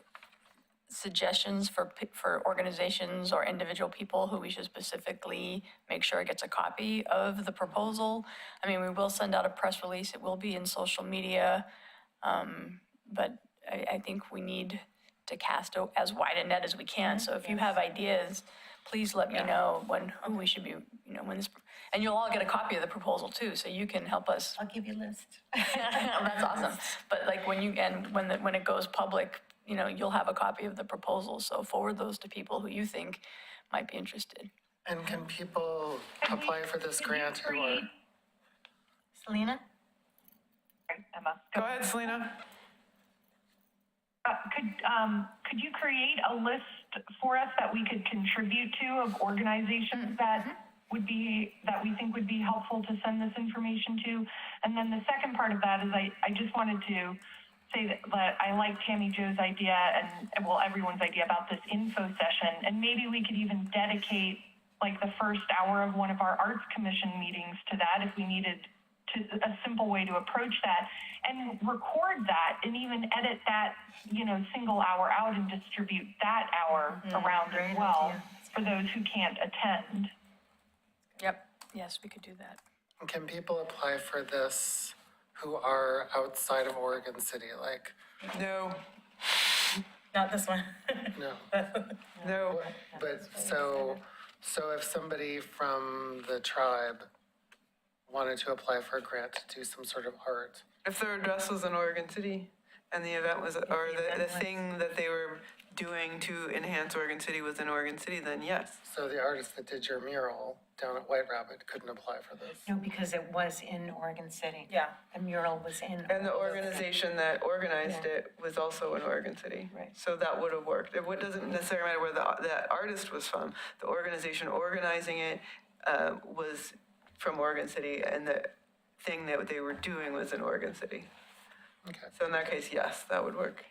suggestions for organizations or individual people who we should specifically make sure gets a copy of the proposal. We will send out a press release, it will be in social media, but I think we need to cast as wide a net as we can. So if you have ideas, please let me know who we should be, when this, and you'll all get a copy of the proposal too, so you can help us.
I'll give you a list.
That's awesome. But like when it goes public, you'll have a copy of the proposal, so forward those to people who you think might be interested.
And can people apply for this grant who are?
Selena?
Emma.
Go ahead, Selena.
Could you create a list for us that we could contribute to of organizations that we think would be helpful to send this information to? And then the second part of that is I just wanted to say that I like Tammy Jo's idea and everyone's idea about this info session, and maybe we could even dedicate like the first hour of one of our Arts Commission meetings to that if we needed a simple way to approach that, and record that and even edit that, single hour out and distribute that hour around as well for those who can't attend.
Yep. Yes, we could do that.
Can people apply for this who are outside of Oregon City? Like,
No,
Not this one.
no.
no.
But so if somebody from the tribe wanted to apply for a grant to do some sort of art.
If their address was in Oregon City and the event was, or the thing that they were doing to enhance Oregon City was in Oregon City, then yes.
So the artist that did your mural down at White Rabbit couldn't apply for this.
No, because it was in Oregon City.
Yeah.
The mural was in.
And the organization that organized it was also in Oregon City.
Right.
So that would have worked. It doesn't necessarily matter where that artist was from. The organization organizing it was from Oregon City, and the thing that they were doing was in Oregon City.
Okay.
So in that case, yes, that would work.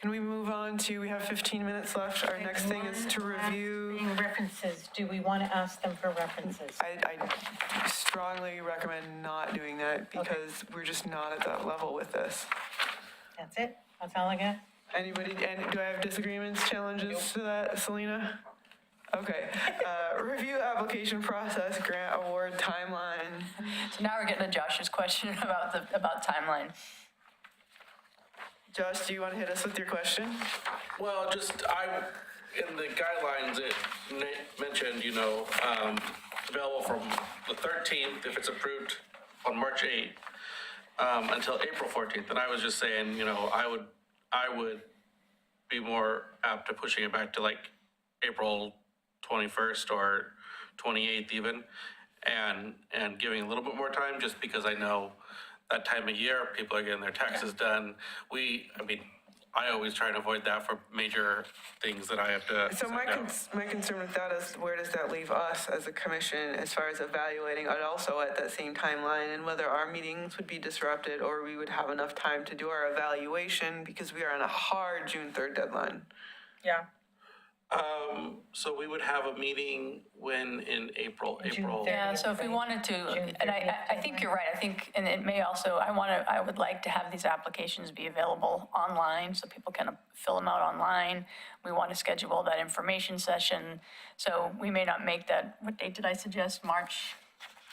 Can we move on to, we have 15 minutes left. Our next thing is to review.
References, do we want to ask them for references?
I strongly recommend not doing that because we're just not at that level with this.
That's it? That's all I got?
Anybody, and do I have disagreements, challenges to that, Selena? Okay, review application process, grant award timeline.
So now we're getting to Josh's question about timeline.
Josh, do you want to hit us with your question?
Well, in the guidelines, it mentioned, available from the 13th, if it's approved on March 8th, until April 14th. And I was just saying, I would be more apt to pushing it back to like April 21st or 28th even, and giving a little bit more time, just because I know that time of year, people are getting their taxes done. I always try and avoid that for major things that I have to.
So my concern with that is, where does that leave us as a commission as far as evaluating it also at that same timeline, and whether our meetings would be disrupted or we would have enough time to do our evaluation because we are on a hard June 3rd deadline.
Yeah.
So we would have a meeting in April.
Yeah, so if we wanted to, and I think you're right, I think, and it may also, I would like to have these applications be available online so people can fill them out online. We want to schedule that information session, so we may not make that, what date did I suggest, March?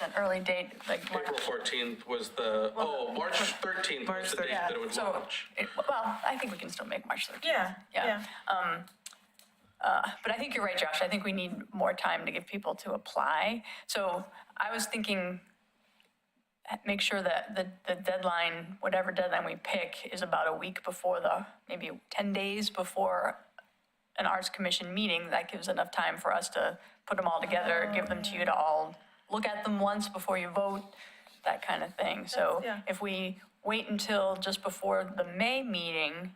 That early date, like March.
April 14th was March 13th was the date that it would
So,
launch.
well, I think we can still make March 13th.
Yeah.
But I think you're right, Josh. I think we need more time to give people to apply. So I was thinking, make sure that the deadline, whatever deadline we pick, is about a week before maybe 10 days before an Arts Commission meeting. That gives enough time for us to put them all together, give them to you to all look at them once before you vote, that kind of thing. So
Yeah.
if we wait until just before the May meeting,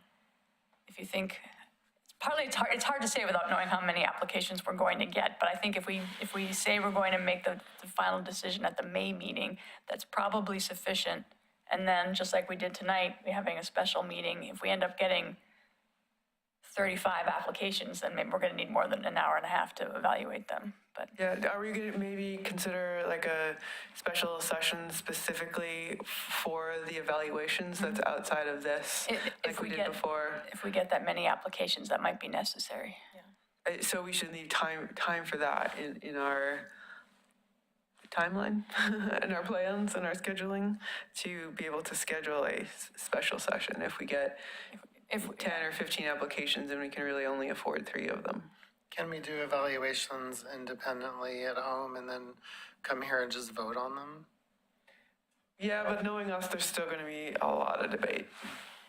if you think, partly it's hard to say without knowing how many applications we're going to get, but I think if we say we're going to make the final decision at the May meeting, that's probably sufficient. And then, just like we did tonight, we're having a special meeting. If we end up getting 35 applications, then maybe we're going to need more than an hour and a half to evaluate them. But
Yeah, are we going to maybe consider like a special session specifically for the evaluations that's outside of this, like we did before?
If we get that many applications, that might be necessary.
So we should leave time for that in our timeline, in our plans, and our scheduling, to be able to schedule a special session if we get 10 or 15 applications and we can really only afford 3 of them.
Can we do evaluations independently at home and then come here and just vote on them?
Yeah, but knowing us, there's still going to be a lot of debate.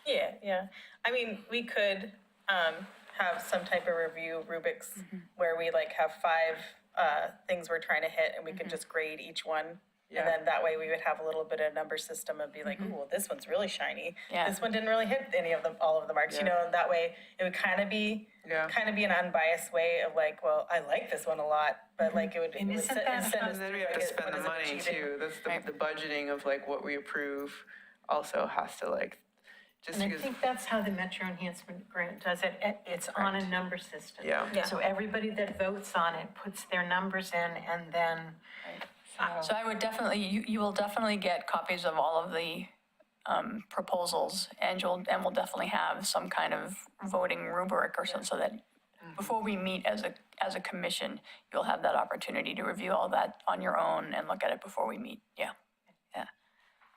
Yeah. I mean, we could have some type of review rubrics where we like have 5 things we're trying to hit, and we could just grade each one.
Yeah.
And then that way we would have a little bit of number system and be like, ooh, well, this one's really shiny.
Yeah.
This one didn't really hit all of the marks,
Yeah.
and that way it would kind of be an unbiased way of like, well, I like this one a lot, but like it would.
And isn't that
send us
And then we have
through,
to
like,
spend
what
the
is it
money
achieving?
too. That's the budgeting of like what we approve also has to like, just
And I
because,
think that's how the Metro Enhancement Grant does it. It's on a number system.
Yeah.
Yeah.
So everybody that votes on it puts their numbers in, and then,
So I would definitely, you will definitely get copies of all of the proposals, and we'll definitely have some kind of voting rubric or something, so that before we meet as a commission, you'll have that opportunity to review all that on your own and look at it before we meet. Yeah.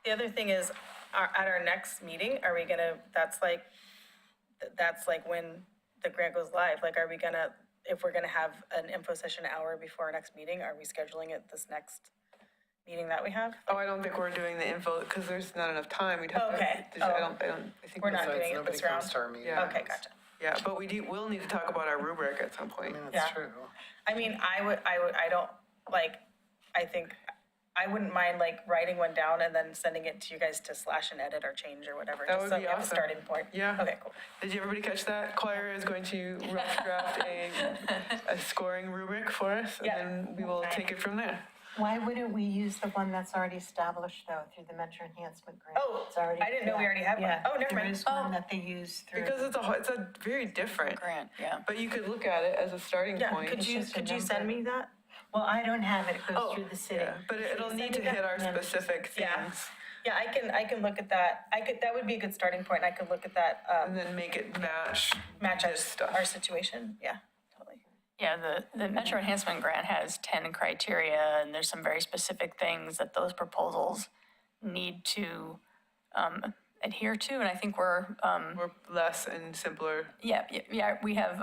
The other thing is, at our next meeting, are we gonna, that's like when the grant goes live, like, are we gonna if we're gonna have an info session an hour before our next meeting, are we scheduling it this next meeting that we have?
Oh, I don't think we're doing the info, because there's not enough time. We'd have to.
Okay.
I think.
We're not
Besides,
doing it
nobody
this round?
comes to our meetings.
Yeah.
Okay, gotcha.
Yeah, but we'll need to talk about our rubric at some
I
point.
mean,
Yeah.
it's true.
I mean, I don't, like, I think, I wouldn't mind like writing one down and then sending it to you guys to slash and edit or change or whatever.
That
just
would
so
be
we have a
awesome.
starting point.
Yeah.
Okay, cool.
Did you everybody catch that? Claire is going to rough draft a scoring rubric for us, and
Yeah.
then we will take it from there.
Why wouldn't we use the one that's already established though, through the Metro Enhancement Grant?
Oh,
It's already-
I didn't know we already had one.
Yeah,
Oh, never
there
mind.
is one that they use through.
Because it's a very different,
Grant, yeah.
but you could look at it as a starting
Yeah,
point.
could you
just a
send me that?
Well, I don't have it, it goes
Oh,
through the city.
Yeah, but it'll
Send
need
me
to
that?
hit our
Yeah.
specific
Yeah.
things,
Yeah, I can look at that. That would be a good starting point. I could look at that,
and then make it match
match
this stuff.
our situation. Yeah, totally.
Yeah, the Metro Enhancement Grant has 10 criteria, and there's some very specific things that those proposals need to adhere to, and I think we're,
Or less and simpler.
yeah, we have,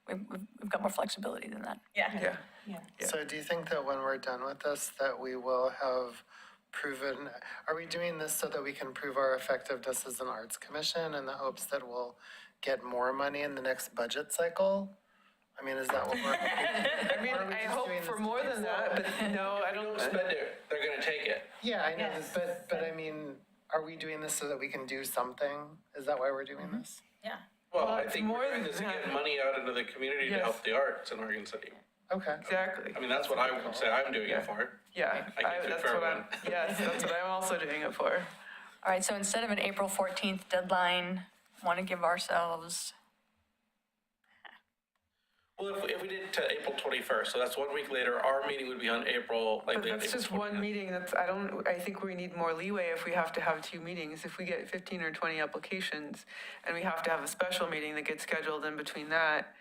we've got more flexibility than that.
Yeah.
Yeah.
So do you think that when we're done with this, that we will have proven, are we doing this so that we can prove our effectiveness as an arts commission in the hopes that we'll get more money in the next budget cycle? I mean, is that what we're hoping?
I mean,
Or are we
I
just
hope
doing
for
this
more
to
than that, but no, I don't.
Spend it, they're gonna take it.
Yeah, I know,
Yes.
but I mean, are we doing this so that we can do something? Is that why we're doing this?
Yeah.
Well,
Well,
I
it's
think
more
we're doing this to
than
get
that.
money out into the community to
Yes.
help the arts in Oregon City.
Okay.
Exactly.
I mean, that's what I would say I'm doing it for.
Yeah,
I can speak
that's
for
what I'm,
everyone.
yes, that's what I'm also doing it for.
All right, so instead of an April 14th deadline, want to give ourselves,
Well, if we did it to April 21st, so that's 1 week later, our meeting would be on April, like.
But
the
that's
April
just one
29th.
meeting, I think we need more leeway if we have to have two meetings. If we get 15 or 20 applications and we have to have a special meeting that gets scheduled in between that,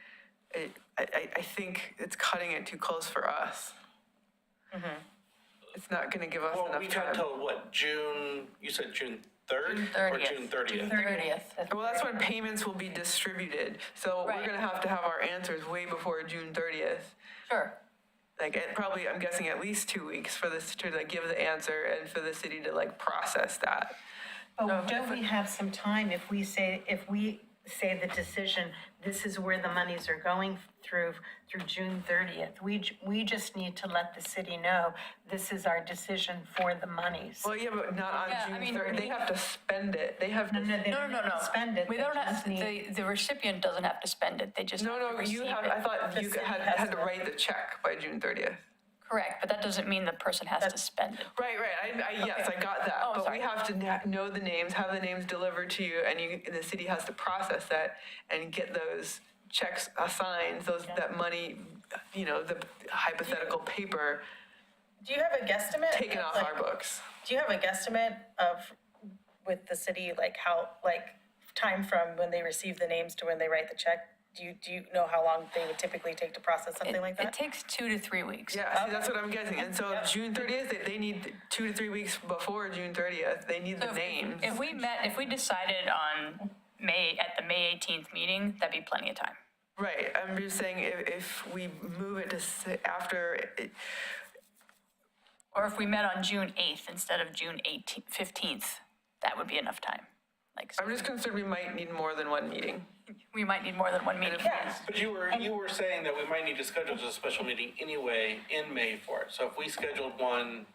I think it's cutting it too close for us. It's not gonna give us
Well,
enough
we got
time.
till what, June, you said June 3rd?
June
Or
30th.
June 30th?
30th.
Well, that's when payments will be distributed, so we're
Right.
gonna have to have our answers way before June 30th.
Sure.
Like, it probably, I'm guessing at least 2 weeks for this to like give the answer and for the city to like process that.
But don't we have some time if we say the decision, this is where the monies are going through June 30th? We just need to let the city know, this is our decision for the monies.
Well, yeah, but not
Yeah, I
on June
mean,
3rd. They have to spend it. They have to.
No, they
No,
don't
no, no, no.
spend it.
We
they
don't have,
just need-
the recipient doesn't have to spend it, they just have to
No,
receive
you
it.
have, I thought
The
you
city
had
has
to
to.
write the check by June 30th.
Correct, but that doesn't mean the person has to spend it.
Right, yes, I got that.
Oh,
But
sorry.
we have to know the names, have the names delivered to you, and the city has to process that and get those checks assigned, that money, the hypothetical paper
Do you have a guesstimate?
taken
of,
off
like,
our books.
Do you have a guesstimate of, with the city, like how, like, time from when they receive the names to when they write the check? Do you know how long they would typically take to process something like
It
that?
takes 2 to 3 weeks.
Yeah, see, that's what I'm guessing. And so June 30th, they need 2 to 3 weeks before June 30th, they need the
So
names.
If we decided on at the May 18th meeting, that'd be plenty of time.
Right, I'm just saying if we move it to after,
Or if we met on June 8th instead of June 15th, that would be enough time. Like, so
I'm just concerned we might need more than one meeting.
we might need more than one meeting.
But you were saying that we might need to schedule a special meeting anyway in May for it. So if we scheduled one,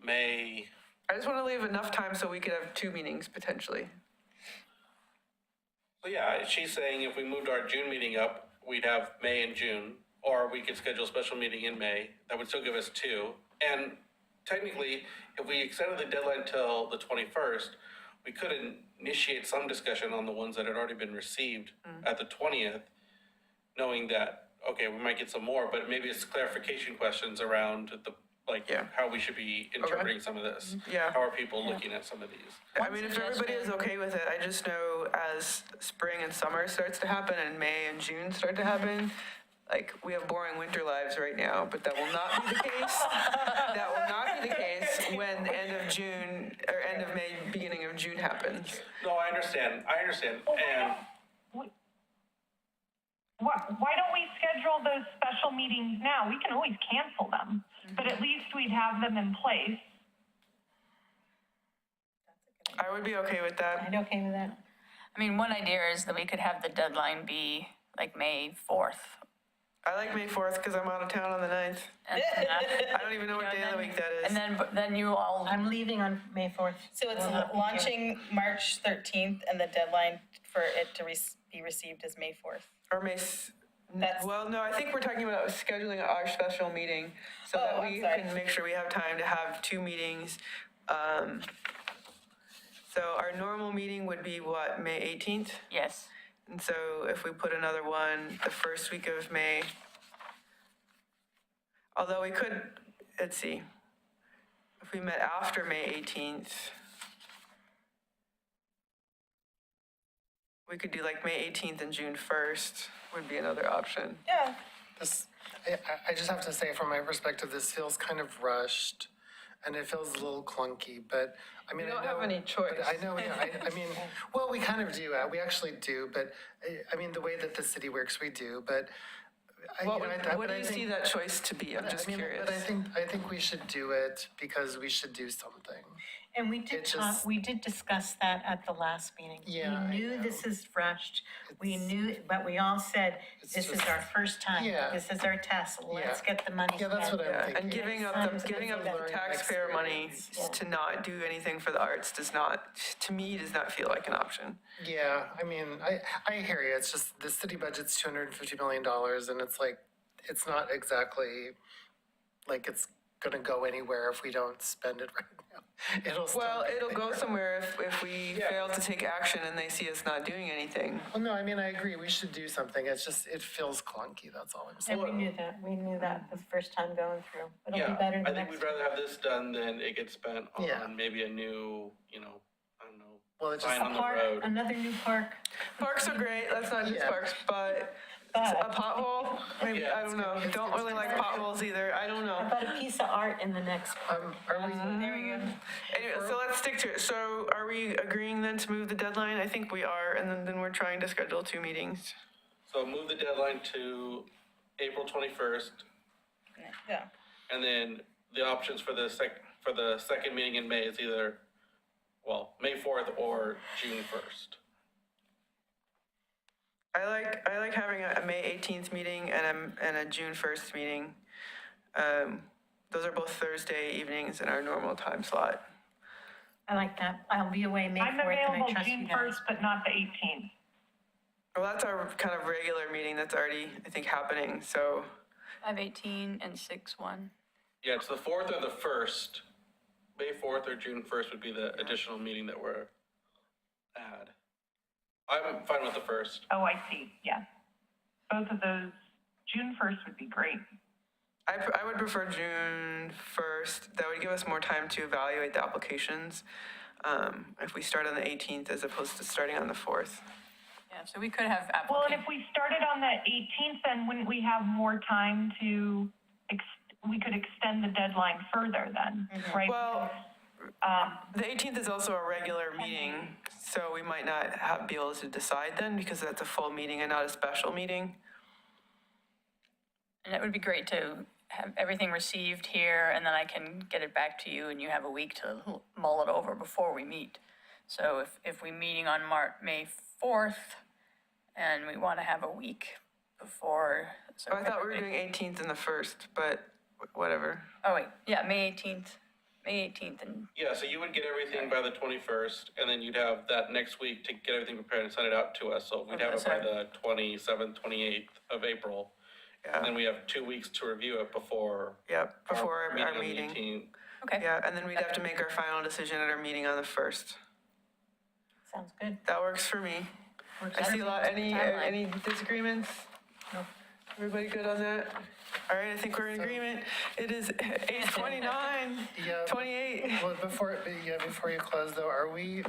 May,
I just want to leave enough time so we could have two meetings potentially.
so yeah, she's saying if we moved our June meeting up, we'd have May and June, or we could schedule a special meeting in May. That would still give us 2. And technically, if we extended the deadline till the 21st, we could initiate some discussion on the ones that had already been received at the 20th, knowing that, okay, we might get some more, but maybe it's clarification questions around how we should be interpreting some of this.
Yeah.
How are people looking at some of these?
I mean, if everybody is okay with it, I just know as spring and summer starts to happen and May and June start to happen, like, we have boring winter lives right now, but that will not be the case. That will not be the case when the end of June, or end of May, beginning of June happens.
No, I understand, and,
why don't we schedule those special meetings now? We can always cancel them, but at least we'd have them in place.
I would be okay with that.
Are you okay with that?
I mean, one idea is that we could have the deadline be like May 4th.
I like May 4th because I'm out of town on the 9th.
And,
I don't even know what day of the week that is.
and then you all,
I'm leaving on May 4th.
So it's
Will not be here.
launching March 13th and the deadline for it to be received is May 4th.
Or
That's-
well, no, I think we're talking about scheduling our special meeting so
Oh,
that
I'm
we
sorry.
can make sure we have time to have 2 meetings. So our normal meeting would be what, May 18th?
yes.
And so if we put another one the first week of May, although we could, let's see, if we met after May 18th, we could do like May 18th and June 1st would be another option.
Yeah.
This, I just have to say, from my perspective, this feels kind of rushed, and it feels a little clunky, but, I mean,
We don't
I know.
have any choice.
But I know, yeah, I mean, well, we kind of do, we actually do, but, I mean, the way that the city works, we do, but.
What do you see that choice to be? I'm just curious.
But I think we should do it because we should do something.
And we did
It
talk,
just-
we did discuss that at the last meeting.
Yeah, I
We knew
know.
this is rushed. We
It's-
knew, but we all said,
It's
this is
just-
our first time.
Yeah.
This is our test. Let's
Yeah.
get the money
Yeah, that's
spent.
what I'm
Yeah,
thinking.
and giving up the taxpayer money to not do anything for the arts does not, to me, does not feel like an option.
Yeah, I mean, I hear you. It's just the city budget's $250 million, and it's like, it's not exactly like it's gonna go anywhere if we don't spend it right now. It'll still
Well,
be
it'll go
there.
somewhere if we
Yeah.
fail to take action and they see us not doing anything.
Well, no, I mean, I agree. We should do something. It's just, it feels clunky. That's all I'm saying.
And we knew that. We knew that the first time going through. It'll be
Yeah,
better
I
the
think
next
we'd rather have this done than it gets spent
Yeah.
on maybe a new, I don't know,
Well, it's just,
sign on the
park,
road.
another new park.
Parks are great, let's not diss
Yeah.
parks, but a pothole, maybe,
Yeah,
I don't know. Don't really like potholes either, I don't
How
know.
about a piece of art in the next park?
are we,
There we go.
Anyway, so let's stick to it. So are we agreeing then to move the deadline? I think we are, and then we're trying to schedule 2 meetings.
So move the deadline to April 21st,
Yeah.
and then the options for the second meeting in May is either, May 4th or June 1st.
I like having a May 18th meeting and a June 1st meeting. Those are both Thursday evenings in our normal time slot.
I like that. I'll be away May 4th
I'm
and I
available
trust you
June
guys.
1st, but not the 18th.
Well, that's our kind of regular meeting that's already, I think, happening, so.
5/18 and 6/1.
Yeah, it's the 4th or the 1st. May 4th or June 1st would be the additional meeting that we're add. I'm fine with the 1st.
Oh, I see, yeah. Both of those, June 1st would be great.
I would prefer June 1st. That would give us more time to evaluate the applications if we start on the 18th as opposed to starting on the 4th.
Yeah, so we could have
Well, and
applications.
if we started on the 18th, then wouldn't we have more time to, we could extend the deadline further then, right?
Well,
Um,
the 18th is also a regular meeting, so we might not be able to decide then because that's a full meeting and not a special meeting.
And it would be great to have everything received here, and then I can get it back to you, and you have a week to mull it over before we meet. So if we meeting on May 4th, and we want to have a week before. So
Oh, I thought we were doing 18th and the 1st, but whatever.
Oh, wait, yeah, May 18th, and,
Yeah, so you would get everything by the 21st, and then you'd have that next week to get everything prepared and send it out to us. So we'd have it by the 27th, 28th of April. And then
Yeah,
we have 2 weeks to review it before.
before our
on the
meeting.
18th.
okay.
Yeah, and then we'd have to make our final decision at our meeting on the 1st.
Sounds good.
That works for me. I see a lot, any disagreements?
No.
Everybody good on that? All right, I think we're in agreement. It is 8:29,
yeah,
28.
well, before you close though, are we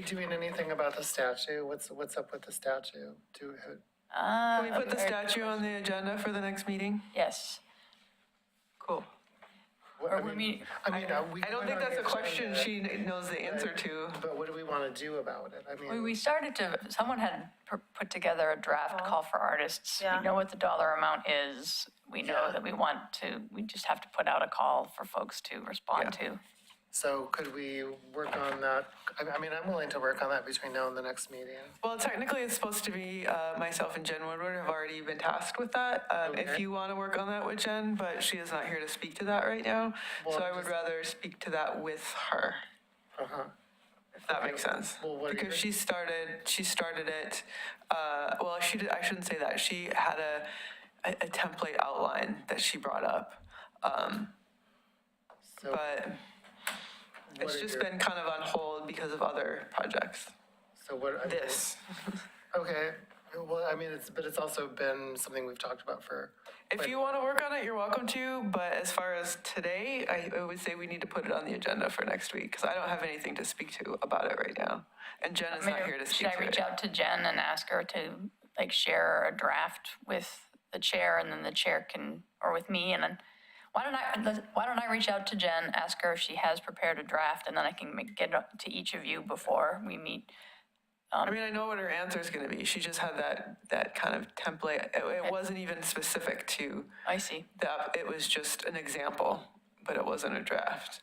doing anything about the statue? What's up with the statue?
Can we put the statue on the agenda for the next meeting?
Yes.
Cool.
Or we meet,
we
I don't
put
think
on
that's
the
a question
agenda,
she knows the answer to.
But what do we want to do about it? I mean,
we started to, someone had put together a draft call for artists.
Yeah.
We know what the dollar amount is. We know that we just have to put out a call for folks to respond to.
so could we work on that? I mean, I'm willing to work on that between now and the next meeting.
Well, technically, it's supposed to be myself and Jen Woodward have already been tasked with that. If
Okay.
you want to work on that with Jen, but she is not here to speak to that right now.
Well,
So I would
just-
rather speak to that with her,
Uh-huh.
if that makes sense.
Well, what are
Because
your-
she started it, well, I shouldn't say that. She had a template outline that she brought up.
So
But
what
it's
are
just
your-
been kind of on hold because of other projects.
So what? I mean,
This.
Okay. Well, I mean, it's also been something we've talked about for.
If you want to work on it, you're welcome to, but as far as today, I would say we need to put it on the agenda for next week, because I don't have anything to speak to about it right now. And Jen is not here to
Should
speak
I
to
reach
it.
out to Jen and ask her to like share a draft with the chair, and then the chair can, or with me, and then why don't I reach out to Jen, ask her if she has prepared a draft, and then I can get it up to each of you before we meet.
I mean, I know what her answer is going to be. She just had that kind of template. It wasn't even specific to
I see.
that. It was just an example, but it wasn't a draft.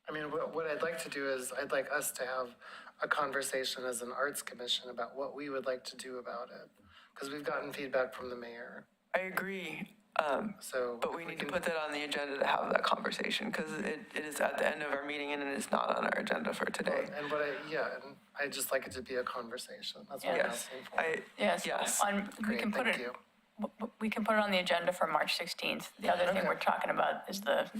I mean, what I'd like to do is I'd like us to have a conversation as an arts commission about what we would like to do about it. Because we've gotten feedback from the mayor.
I agree.
So.
But we need to put that on the agenda to have that conversation, because it is at the end of our meeting and it is not on our agenda for today.
And and I'd just like it to be a conversation. That's what I'm
Yes,
asking for.
Yes.
Yes.
We
Great,
can put
thank
it,
you.
we can put it on the agenda for March 16th. The other thing
Okay.
we're talking about is the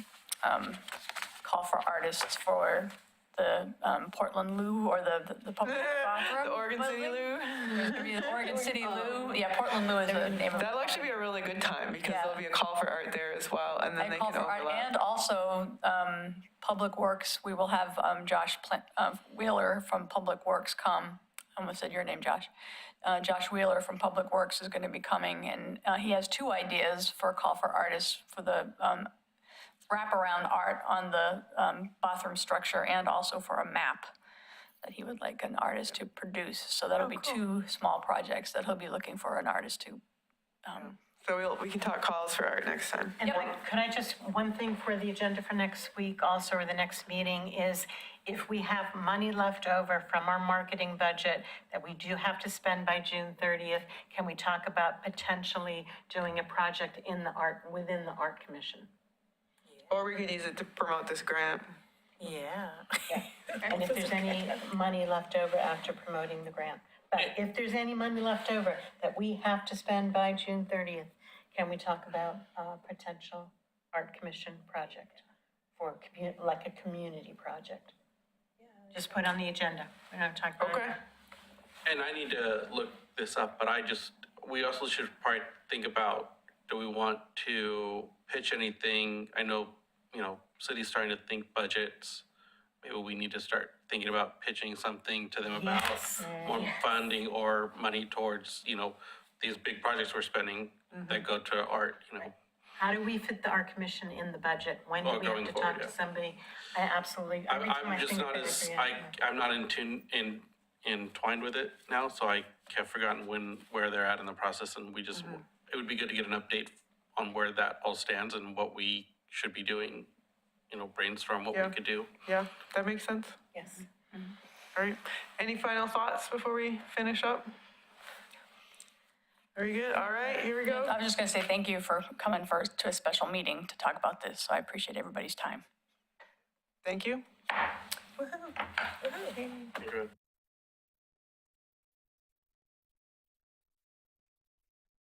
call for artists for the Portland Lou, or the public bathroom.
The Oregon City Lou.
There's gonna be the Oregon City Lou. Yeah, Portland Lou is the name of it.
That'll actually be a really good time, because
Yeah.
there'll be a call for art there as well, and then
I
they
call
can
for art,
overlap.
and also Public Works. We will have Josh Wheeler from Public Works come. I almost said your name, Josh. Josh Wheeler from Public Works is going to be coming, and he has two ideas for a call for artists for the wraparound art on the bathroom structure, and also for a map that he would like an artist to produce. So that'll be two small projects that he'll be looking for an artist to.
So we can talk calls for art next time.
And could I just, one thing for the agenda for next week also, or the next meeting, is if we have money left over from our marketing budget that we do have to spend by June 30th, can we talk about potentially doing a project within the Art Commission?
Or we could use it to promote this grant.
Yeah.
And if there's any money left over after promoting the grant. But if there's any money left over that we have to spend by June 30th, can we talk about a potential Art Commission project for like a community project? Just put on the agenda. We don't talk about it.
Okay.
And I need to look this up, but we also should probably think about, do we want to pitch anything? I know, city's starting to think budgets. Maybe we need to start thinking about pitching something to them about more funding or money towards, these big projects we're spending that go to art,
How do we fit the Art Commission in the budget? When do
Oh,
we have
going
to
forward,
talk to
yeah.
somebody? I absolutely, every time I
I'm just
think
not
of it,
as,
I forget.
I'm not entwined with it now, so I have forgotten where they're at in the process, and it would be good to get an update on where that all stands and what we should be doing, brainstorm what
Yeah.
we could do.
Yeah, that makes sense.
Yes.
All right. Any final thoughts before we finish up? Very good. All right, here we go.
I was just going to say thank you for coming to a special meeting to talk about this. So I appreciate everybody's time.
Thank you.
Good.